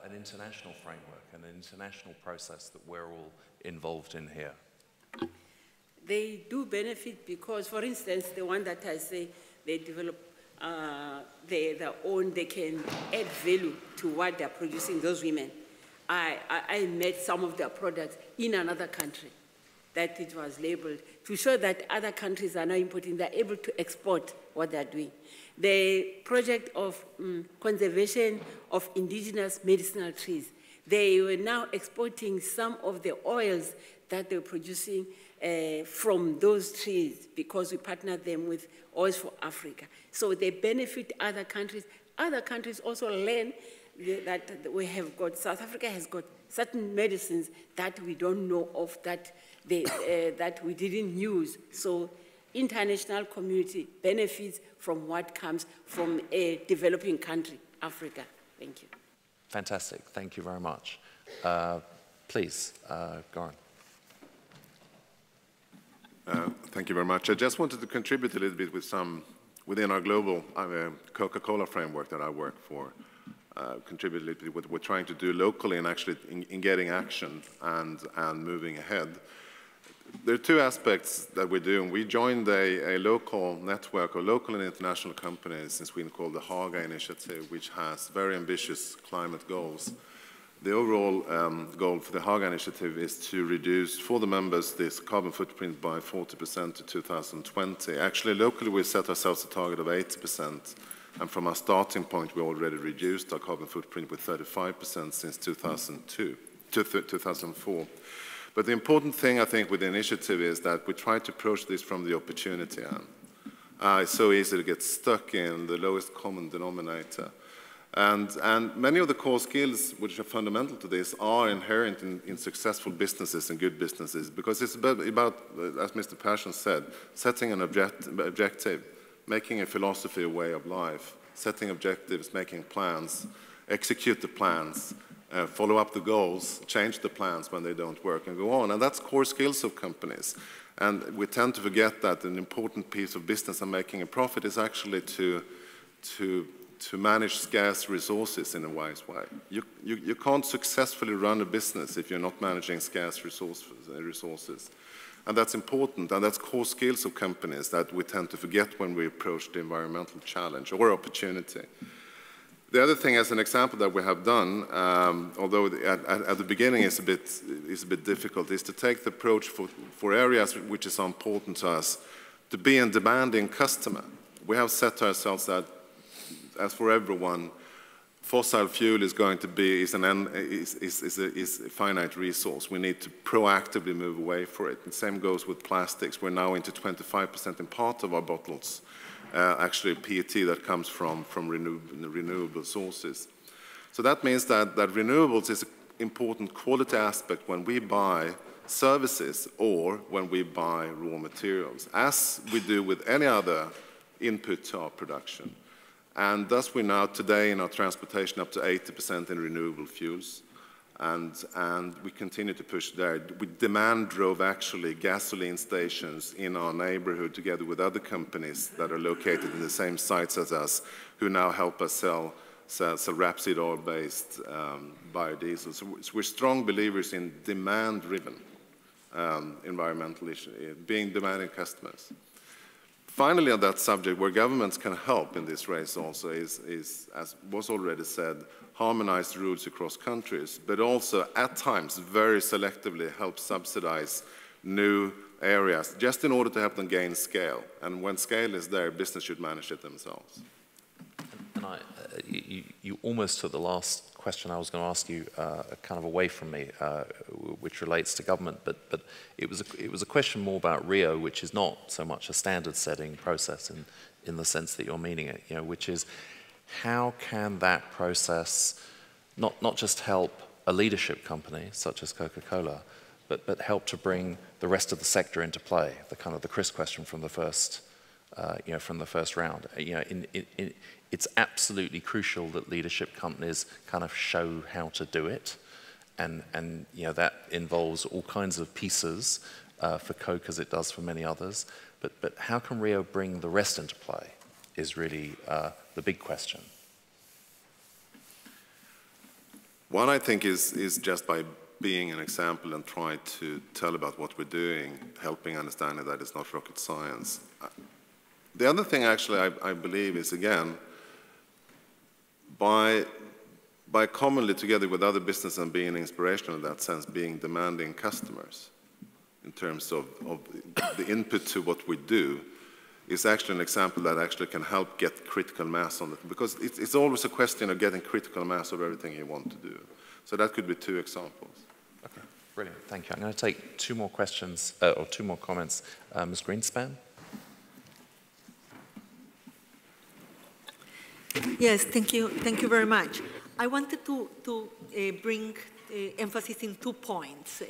an international framework and an international process that we're all involved in here? They do benefit because, for instance, the one that I say they develop their own, they can add value to what they're producing, those women. I met some of their products in another country that it was labeled to show that other countries are now importing, they're able to export what they're doing. The project of conservation of indigenous medicinal trees, they were now exporting some of the oils that they were producing from those trees because we partnered them with Oils for Africa. So they benefit other countries. Other countries also learn that we have got, South Africa has got certain medicines that we don't know of, that we didn't use. So international community benefits from what comes from a developing country, Africa. Thank you. Fantastic. Thank you very much. Please, Goran. Thank you very much. I just wanted to contribute a little bit with within our global Coca-Cola framework that I work for, contribute a little bit with what we're trying to do locally and actually in getting action and moving ahead. There are two aspects that we're doing. We joined a local network of local and international companies in Sweden called the Haga Initiative, which has very ambitious climate goals. The overall goal for the Haga Initiative is to reduce, for the members, this carbon footprint by 40% to 2020. Actually, locally, we set ourselves a target of 80%, and from our starting point, we already reduced our carbon footprint with 35% since 2004. But the important thing, I think, with the initiative is that we try to approach this from the opportunity end. It's so easy to get stuck in the lowest common denominator. And many of the core skills which are fundamental to this are inherent in successful businesses and good businesses, because it's about, as Mr. Persson said, setting an objective, making a philosophy a way of life, setting objectives, making plans, execute the plans, follow up the goals, change the plans when they don't work, and go on. And that's core skills of companies. And we tend to forget that an important piece of business and making a profit is actually to manage scarce resources in a wise way. You can't successfully run a business if you're not managing scarce resources. And that's important, and that's core skills of companies that we tend to forget when we approach the environmental challenge or opportunity. The other thing, as an example that we have done, although at the beginning is a bit difficult, is to take the approach for areas which is important to us to be a demanding customer. We have set ourselves that, as for everyone, fossil fuel is going to be is a finite resource. We need to proactively move away from it. The same goes with plastics. We're now into 25% in part of our bottles. Actually PET that comes from renewable sources. So that means that renewables is an important quality aspect when we buy services or when we buy raw materials, as we do with any other input to our production. And thus we're now today in our transportation up to 80% in renewable fuels. And we continue to push there. Demand drove actually gasoline stations in our neighborhood together with other companies that are located in the same sites as us, who now help us sell rapeseed oil-based biodiesel. So we're strong believers in demand-driven environmental issues, being demanding customers. Finally, on that subject, where governments can help in this race also is, as was already said, harmonized rules across countries, but also at times very selectively help subsidize new areas just in order to help them gain scale. And when scale is there, business should manage it themselves. And you almost took the last question I was going to ask you kind of away from me, which relates to government, but it was a question more about Rio, which is not so much a standard-setting process in the sense that you're meaning it, which is how can that process not just help a leadership company such as Coca-Cola, but help to bring the rest of the sector into play? The kind of the Chris question from the first, from the first round. It's absolutely crucial that leadership companies kind of show how to do it, and that involves all kinds of pieces for Coke as it does for many others. But how can Rio bring the rest into play is really the big question. One, I think, is just by being an example and try to tell about what we're doing, helping understand that it's not rocket science. The other thing, actually, I believe is, again, by commonly together with other business and being inspirational in that sense, being demanding customers in terms of the input to what we do, is actually an example that actually can help get critical mass on it. Because it's always a question of getting critical mass of everything you want to do. So that could be two examples. Okay, brilliant, thank you. I'm going to take two more questions, or two more comments. Ms. Greenspan? Yes, thank you very much. I wanted to bring emphasis in 2 points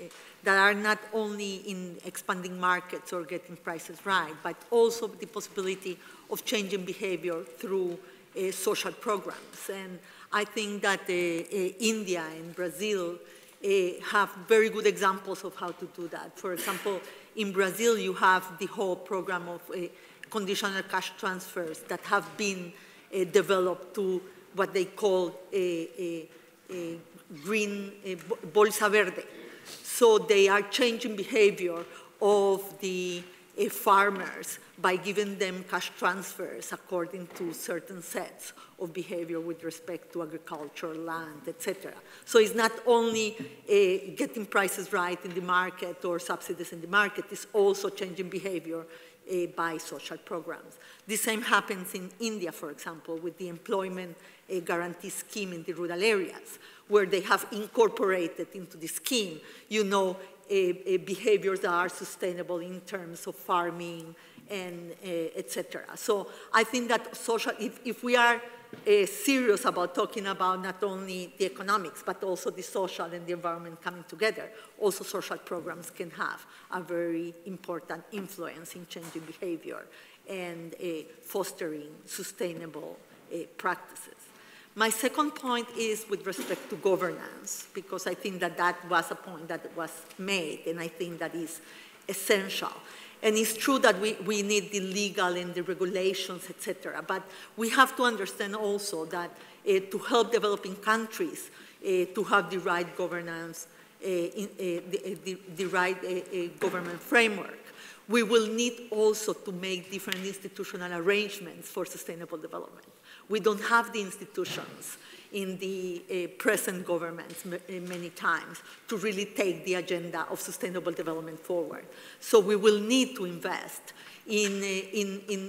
that are not only in expanding markets or getting prices right, but also the possibility of changing behavior through social programs. And I think that India and Brazil have very good examples of how to do that. For example, in Brazil, you have the whole program of conditional cash transfers that have been developed to what they call green bolsa verde. So they are changing behavior of the farmers by giving them cash transfers according to certain sets of behavior with respect to agriculture, land, etc. So it's not only getting prices right in the market or subsidies in the market, it's also changing behavior by social programs. The same happens in India, for example, with the employment guarantee scheme in the rural areas, where they have incorporated into the scheme, behaviors that are sustainable in terms of farming and etc. So I think that if we are serious about talking about not only the economics, but also the social and the environment coming together, also social programs can have a very important influence in changing behavior and fostering sustainable practices. My second point is with respect to governance, because I think that that was a point that was made, and I think that is essential. And it's true that we need the legal and the regulations, etc. But we have to understand also that to help developing countries to have the right governance, the right government framework, we will need also to make different institutional arrangements for sustainable development. We don't have the institutions in the present governments many times to really take the agenda of sustainable development forward. So we will need to invest in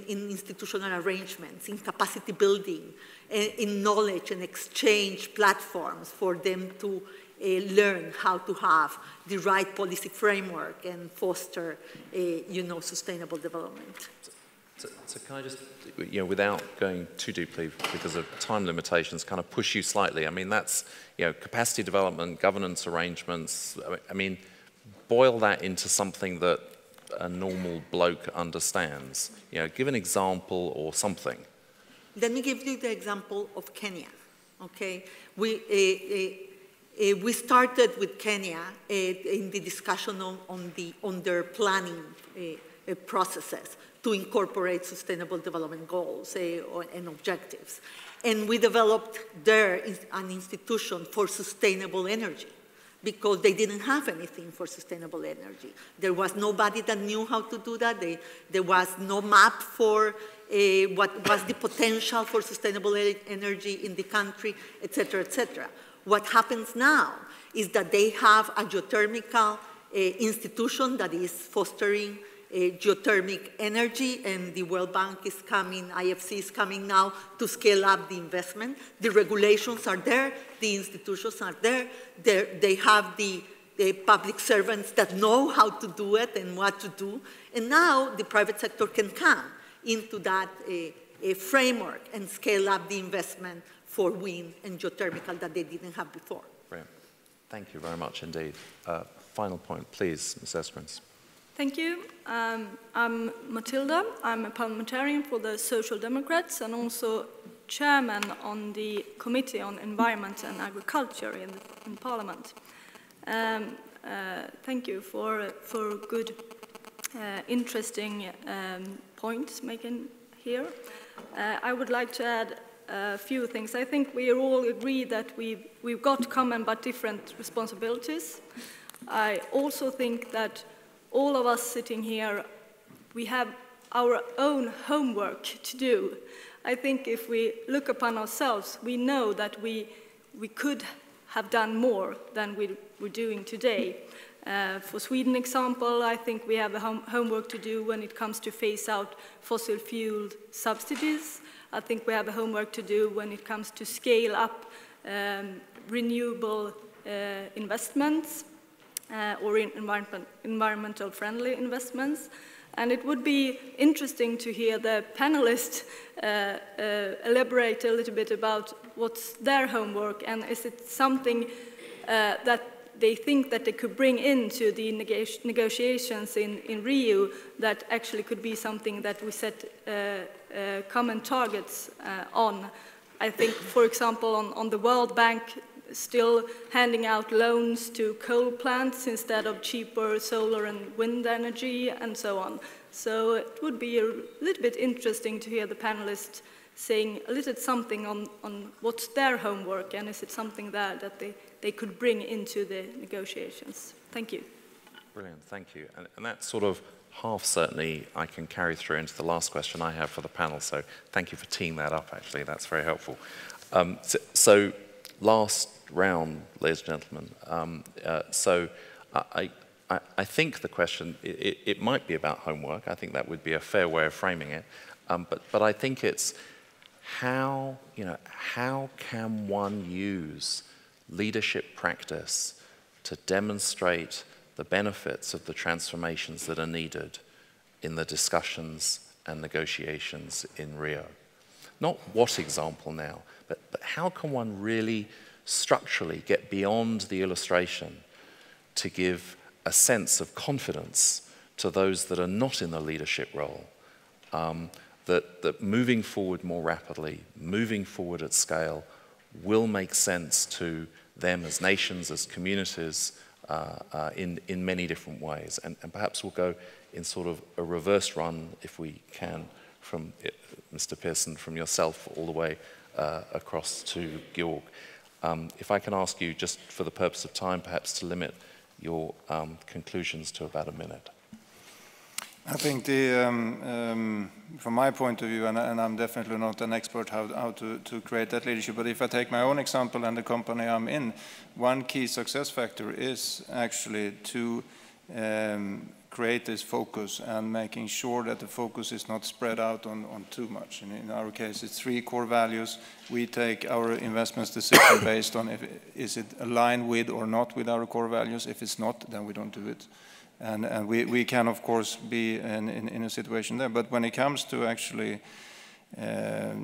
institutional arrangements, in capacity building, in knowledge and exchange platforms for them to learn how to have the right policy framework and foster, sustainable development. So can I just, without going too deeply because of time limitations, kind of push you slightly? I mean, that's, capacity development, governance arrangements. I mean, boil that into something that a normal bloke understands. Give an example or something. Let me give you the example of Kenya, okay? We started with Kenya in the discussion on their planning processes to incorporate sustainable development goals and objectives. And we developed there an institution for sustainable energy because they didn't have anything for sustainable energy. There was nobody that knew how to do that. There was no map for what was the potential for sustainable energy in the country, et cetera, et cetera. What happens now is that they have a geothermal institution that is fostering geothermal energy, and the World Bank is coming, IFC is coming now to scale up the investment. The regulations are there, the institutions are there, they have the public servants that know how to do it and what to do, and now the private sector can come into that framework and scale up the investment for wind and geothermal that they didn't have before. Brilliant. Thank you very much indeed. Final point, please, Ms. Esperance. Thank you. I'm Matilda. I'm a parliamentarian for the Social Democrats and also chairman on the Committee on Environment and Agriculture in Parliament. Thank you for good, interesting points making here. I would like to add a few things. I think we all agree that we've got common but different responsibilities. I also think that all of us sitting here, we have our own homework to do. I think if we look upon ourselves, we know that we could have done more than we're doing today. For Sweden example, I think we have a homework to do when it comes to phase out fossil fuel subsidies. I think we have a homework to do when it comes to scale up renewable investments. Or environmental friendly investments. And it would be interesting to hear the panelists elaborate a little bit about what's their homework, and is it something that they think that they could bring into the negotiations in Rio that actually could be something that we set common targets on. I think, for example, on the World Bank, still handing out loans to coal plants instead of cheaper solar and wind energy and so on. So it would be a little bit interesting to hear the panelists saying a little something on what's their homework, and is it something that they could bring into the negotiations. Thank you. Brilliant, thank you. And that sort of half certainly I can carry through into the last question I have for the panel, so thank you for teeing that up, actually. That's very helpful. So last round, ladies and gentlemen. I think the question, it might be about homework. I think that would be a fair way of framing it. But I think it's how can one use leadership practice to demonstrate the benefits of the transformations that are needed in the discussions and negotiations in Rio? Not what example now, but how can one really structurally get beyond the illustration to give a sense of confidence to those that are not in the leadership role, that moving forward more rapidly, moving forward at scale, will make sense to them as nations, as communities, in many different ways. And perhaps we'll go in sort of a reverse run, if we can, from Mr. Pearson, from yourself all the way across to Georg. If I can ask you, just for the purpose of time, perhaps to limit your conclusions to about a minute. I think from my point of view, and I'm definitely not an expert how to create that leadership, but if I take my own example and the company I'm in, one key success factor is actually to create this focus and making sure that the focus is not spread out on too much. And in our case, it's 3 core values. We take our investments decision based on is it aligned with or not with our core values. If it's not, then we don't do it. And we can, of course, be in a situation there. But when it comes to actually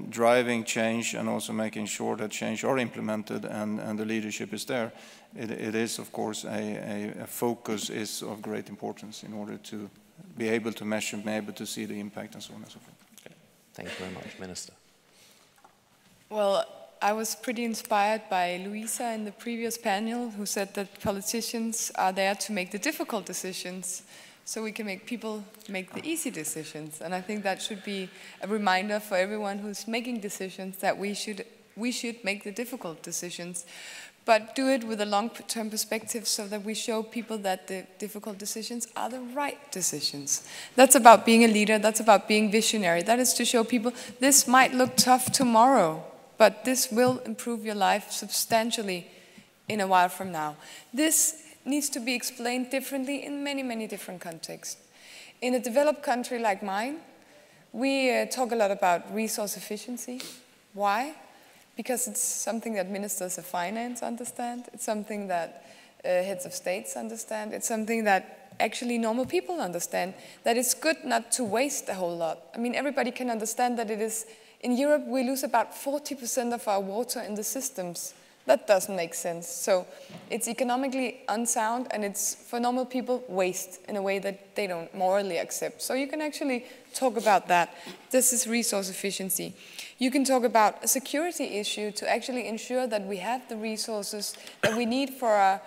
driving change and also making sure that change are implemented and the leadership is there, it is, of course, a focus is of great importance in order to be able to measure, be able to see the impact and so on and so forth. Okay. Thank you very much. Minister. Well, I was pretty inspired by Louisa in the previous panel, who said that politicians are there to make the difficult decisions so we can make people make the easy decisions. And I think that should be a reminder for everyone who's making decisions that we should make the difficult decisions, but do it with a long-term perspective so that we show people that the difficult decisions are the right decisions. That's about being a leader, that's about being visionary. That is to show people this might look tough tomorrow, but this will improve your life substantially in a while from now. This needs to be explained differently in many, many different contexts. In a developed country like mine, we talk a lot about resource efficiency. Why? Because it's something that ministers of finance understand. It's something that heads of states understand. It's something that actually normal people understand, that it's good not to waste a whole lot. I mean, everybody can understand that it is. In Europe, we lose about 40% of our water in the systems. That doesn't make sense. So it's economically unsound, and it's, for normal people, waste in a way that they don't morally accept. So you can actually talk about that. This is resource efficiency. You can talk about a security issue to actually ensure that we have the resources that we need for our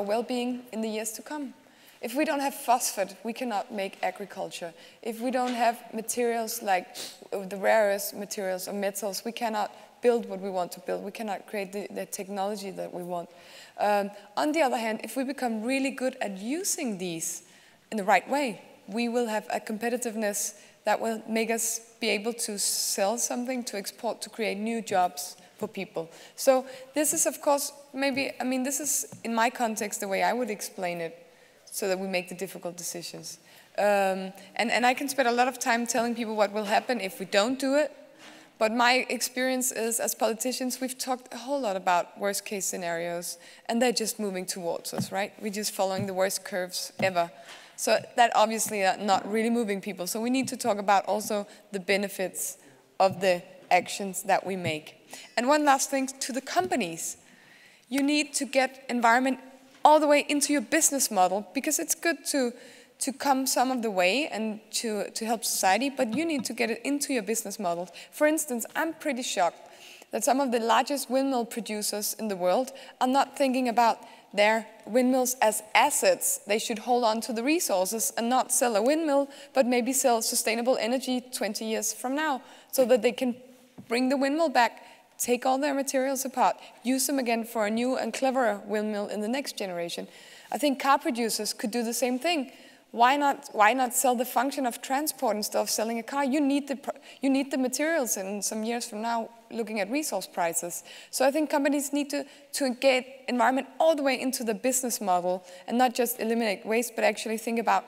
well-being in the years to come. If we don't have phosphate, we cannot make agriculture. If we don't have materials like the rarest materials or metals, we cannot build what we want to build. We cannot create the technology that we want. On the other hand, if we become really good at using these in the right way, we will have a competitiveness that will make us be able to sell something, to export, to create new jobs for people. So this is, of course, maybe, I mean, this is, in my context, the way I would explain it, so that we make the difficult decisions. And I can spend a lot of time telling people what will happen if we don't do it. But my experience is, as politicians, we've talked a whole lot about worst case scenarios, and they're just moving towards us, right? We're just following the worst curves ever. So that obviously are not really moving people. So we need to talk about also the benefits of the actions that we make. And one last thing to the companies. You need to get environment all the way into your business model, because it's good to come some of the way and to help society, but you need to get it into your business model. For instance, I'm pretty shocked that some of the largest windmill producers in the world are not thinking about their windmills as assets. They should hold on to the resources and not sell a windmill, but maybe sell sustainable energy 20 years from now, so that they can bring the windmill back, take all their materials apart, use them again for a new and cleverer windmill in the next generation. I think car producers could do the same thing. Why not sell the function of transport instead of selling a car? You need the materials in some years from now, looking at resource prices. So I think companies need to get environment all the way into the business model and not just eliminate waste, but actually think about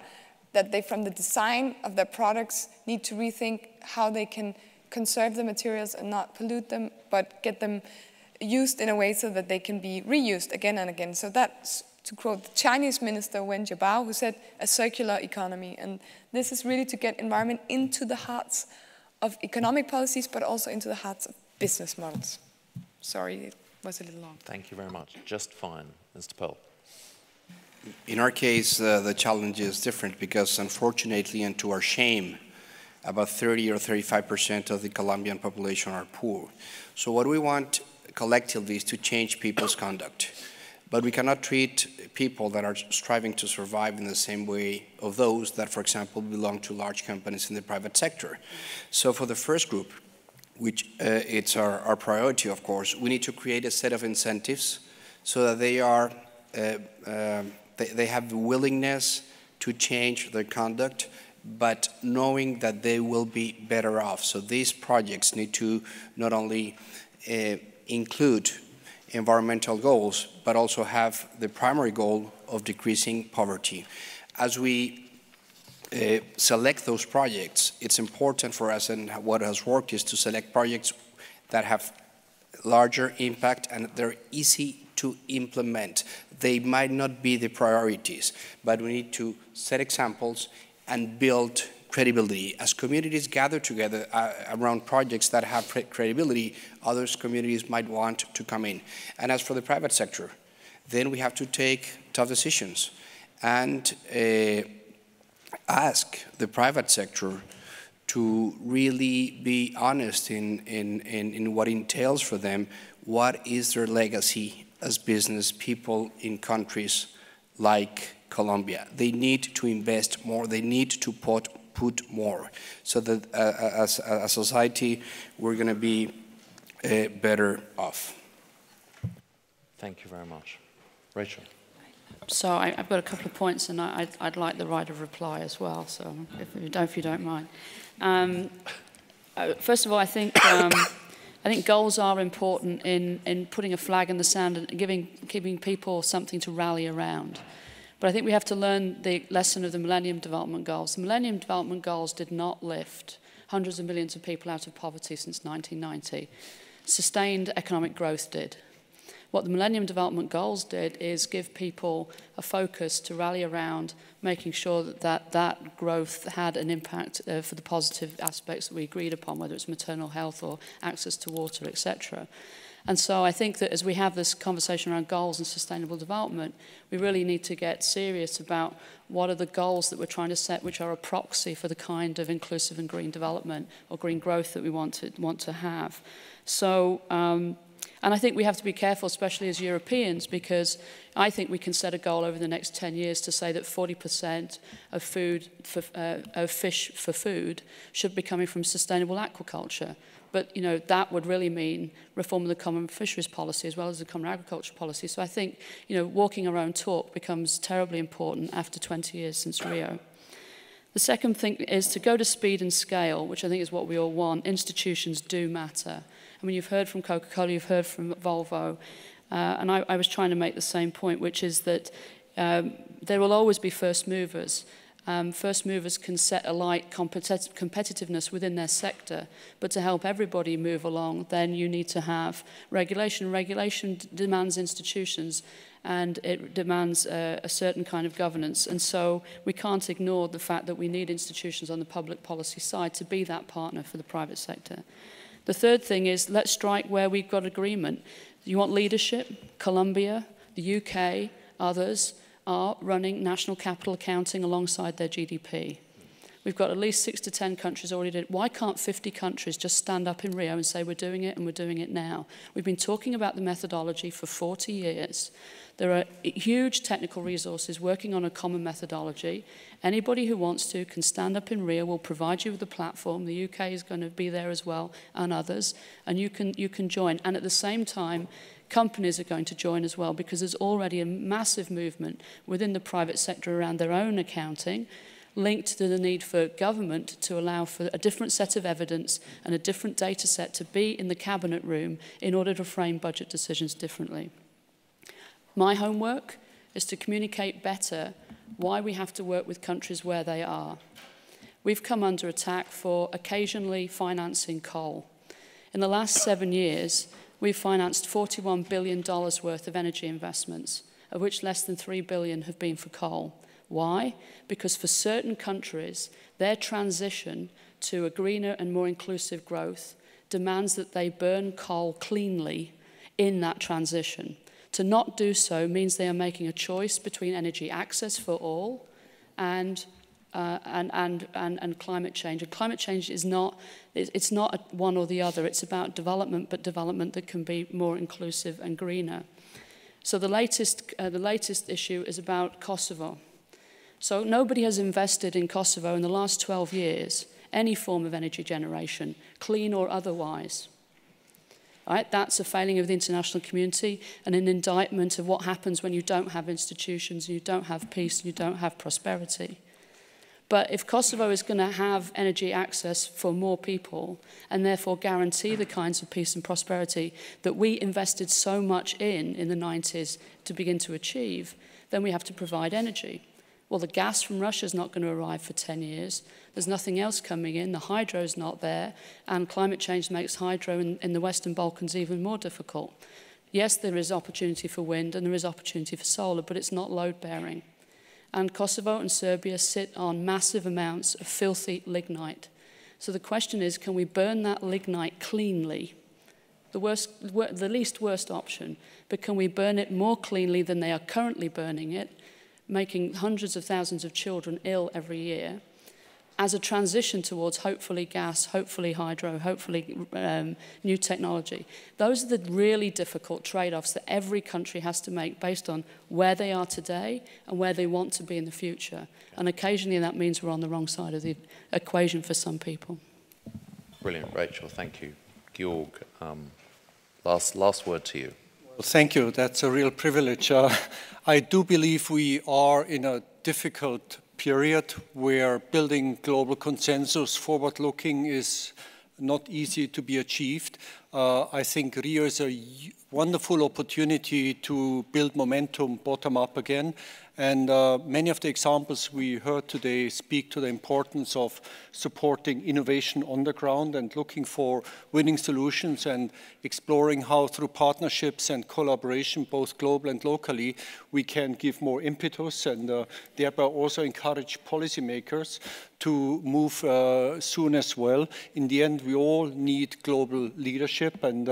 that they, from the design of their products, need to rethink how they can conserve the materials and not pollute them, but get them used in a way so that they can be reused again and again. So that's, to quote the Chinese minister Wen Jiabao, who said, a circular economy. And this is really to get environment into the hearts of economic policies, but also into the hearts of business models. Sorry, it was a little long. Thank you very much. Just fine. Mr. Pearl. In our case, the challenge is different because, unfortunately, and to our shame, about 30 or 35% of the Colombian population are poor. So what we want collectively is to change people's conduct. But we cannot treat people that are striving to survive in the same way of those that, for example, belong to large companies in the private sector. So for the first group, which it's our priority, of course, we need to create a set of incentives so that they have the willingness to change their conduct, but knowing that they will be better off. So these projects need to not only include environmental goals, but also have the primary goal of decreasing poverty. As we select those projects, it's important for us, and what has worked is to select projects that have larger impact and they're easy to implement. They might not be the priorities, but we need to set examples and build credibility. As communities gather together around projects that have credibility, other communities might want to come in. And as for the private sector, then we have to take tough decisions and ask the private sector to really be honest in what entails for them, what is their legacy as business people in countries like Colombia. They need to invest more, they need to put more, so that as a society we're going to be better off. Thank you very much. Rachel. So I've got a couple of points, and I'd like the right of reply as well, so if you don't mind. First of all, I think goals are important in putting a flag in the sand and giving people something to rally around. But I think we have to learn the lesson of the Millennium Development Goals. The Millennium Development Goals did not lift hundreds of millions of people out of poverty since 1990. Sustained economic growth did. What the Millennium Development Goals did is give people a focus to rally around, making sure that growth had an impact for the positive aspects that we agreed upon, whether it's maternal health or access to water, etc. And so I think that as we have this conversation around goals and sustainable development, we really need to get serious about what are the goals that we're trying to set, which are a proxy for the kind of inclusive and green development or green growth that we want to have. So, and I think we have to be careful, especially as Europeans, because I think we can set a goal over the next 10 years to say that 40% of fish for food should be coming from sustainable aquaculture. But, you know, that would really mean reform of the common fisheries policy as well as the common agriculture policy. So I think, you know, walking our own talk becomes terribly important after 20 years since Rio. The second thing is to go to speed and scale, which I think is what we all want. Institutions do matter. I mean, you've heard from Coca-Cola, you've heard from Volvo, and I was trying to make the same point, which is that there will always be first movers. First movers can set alight competitiveness within their sector, but to help everybody move along, then you need to have regulation. Regulation demands institutions, and it demands a certain kind of governance. And so we can't ignore the fact that we need institutions on the public policy side to be that partner for the private sector. The third thing is let's strike where we've got agreement. You want leadership? Colombia, the UK, others are running national capital accounting alongside their GDP. We've got at least 6 to 10 countries already did it. Why can't 50 countries just stand up in Rio and say we're doing it and we're doing it now? We've been talking about the methodology for 40 years. There are huge technical resources working on a common methodology. Anybody who wants to can stand up in Rio. We'll provide you with the platform. The UK is going to be there as well, and others, and you can join. And at the same time, companies are going to join as well, because there's already a massive movement within the private sector around their own accounting, linked to the need for government to allow for a different set of evidence and a different data set to be in the cabinet room in order to frame budget decisions differently. My homework is to communicate better why we have to work with countries where they are. We've come under attack for occasionally financing coal. In the last 7 years, we've financed $41 billion worth of energy investments, of which less than $3 billion have been for coal. Why? Because for certain countries, their transition to a greener and more inclusive growth demands that they burn coal cleanly in that transition. To not do so means they are making a choice between energy access for all and climate change. And climate change is not, it's not one or the other. It's about development, but development that can be more inclusive and greener. So the latest issue is about Kosovo. So nobody has invested in Kosovo in the last 12 years, any form of energy generation, clean or otherwise. Right? That's a failing of the international community and an indictment of what happens when you don't have institutions, you don't have peace, you don't have prosperity. But if Kosovo is going to have energy access for more people and therefore guarantee the kinds of peace and prosperity that we invested so much in the 90s to begin to achieve, then we have to provide energy. Well, the gas from Russia is not going to arrive for 10 years. There's nothing else coming in. The hydro is not there. And climate change makes hydro in the Western Balkans even more difficult. Yes, there is opportunity for wind and there is opportunity for solar, but it's not load-bearing. And Kosovo and Serbia sit on massive amounts of filthy lignite. So the question is, can we burn that lignite cleanly? The least worst option. But can we burn it more cleanly than they are currently burning it, making hundreds of thousands of children ill every year, as a transition towards hopefully gas, hopefully hydro, hopefully new technology. Those are the really difficult trade-offs that every country has to make based on where they are today and where they want to be in the future. And occasionally that means we're on the wrong side of the equation for some people. Brilliant, Rachel, thank you. Georg, last word to you. Well, thank you, that's a real privilege. I do believe we are in a difficult period where building global consensus forward-looking is not easy to be achieved. I think Rio is a wonderful opportunity to build momentum bottom-up again. And many of the examples we heard today speak to the importance of supporting innovation on the ground and looking for winning solutions and exploring how through partnerships and collaboration, both global and locally, we can give more impetus and thereby also encourage policymakers to move soon as well. In the end, we all need global leadership and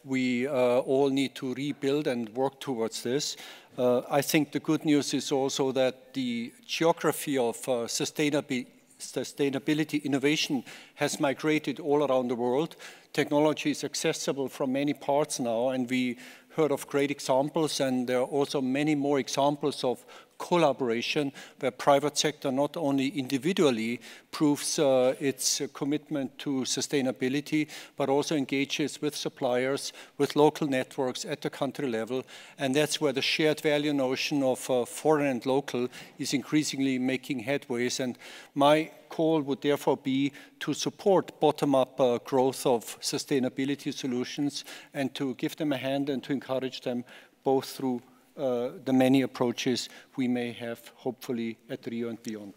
we all need to rebuild and work towards this. I think the good news is also that the geography of sustainability innovation has migrated all around the world. Technology is accessible from many parts now, and we heard of great examples, and there are also many more examples of collaboration where private sector not only individually proves its commitment to sustainability, but also engages with suppliers, with local networks at the country level. And that's where the shared value notion of foreign and local is increasingly making headways. And my call would therefore be to support bottom-up growth of sustainability solutions and to give them a hand and to encourage them both through the many approaches we may have, hopefully, at Rio and beyond.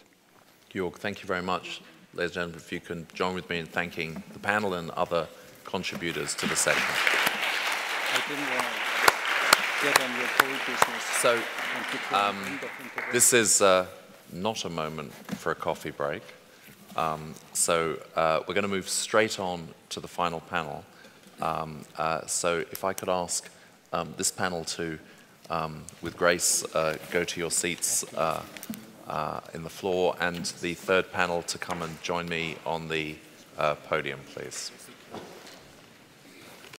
Georg, thank you very much. Ladies and gentlemen, if you can join with me in thanking the panel and other contributors to the session. I didn't want to get on your whole business. So, this is not a moment for a coffee break. So we're going to move straight on to the final panel. So if I could ask this panel to, with grace, go to your seats in the floor, and the third panel to come and join me on the podium, please.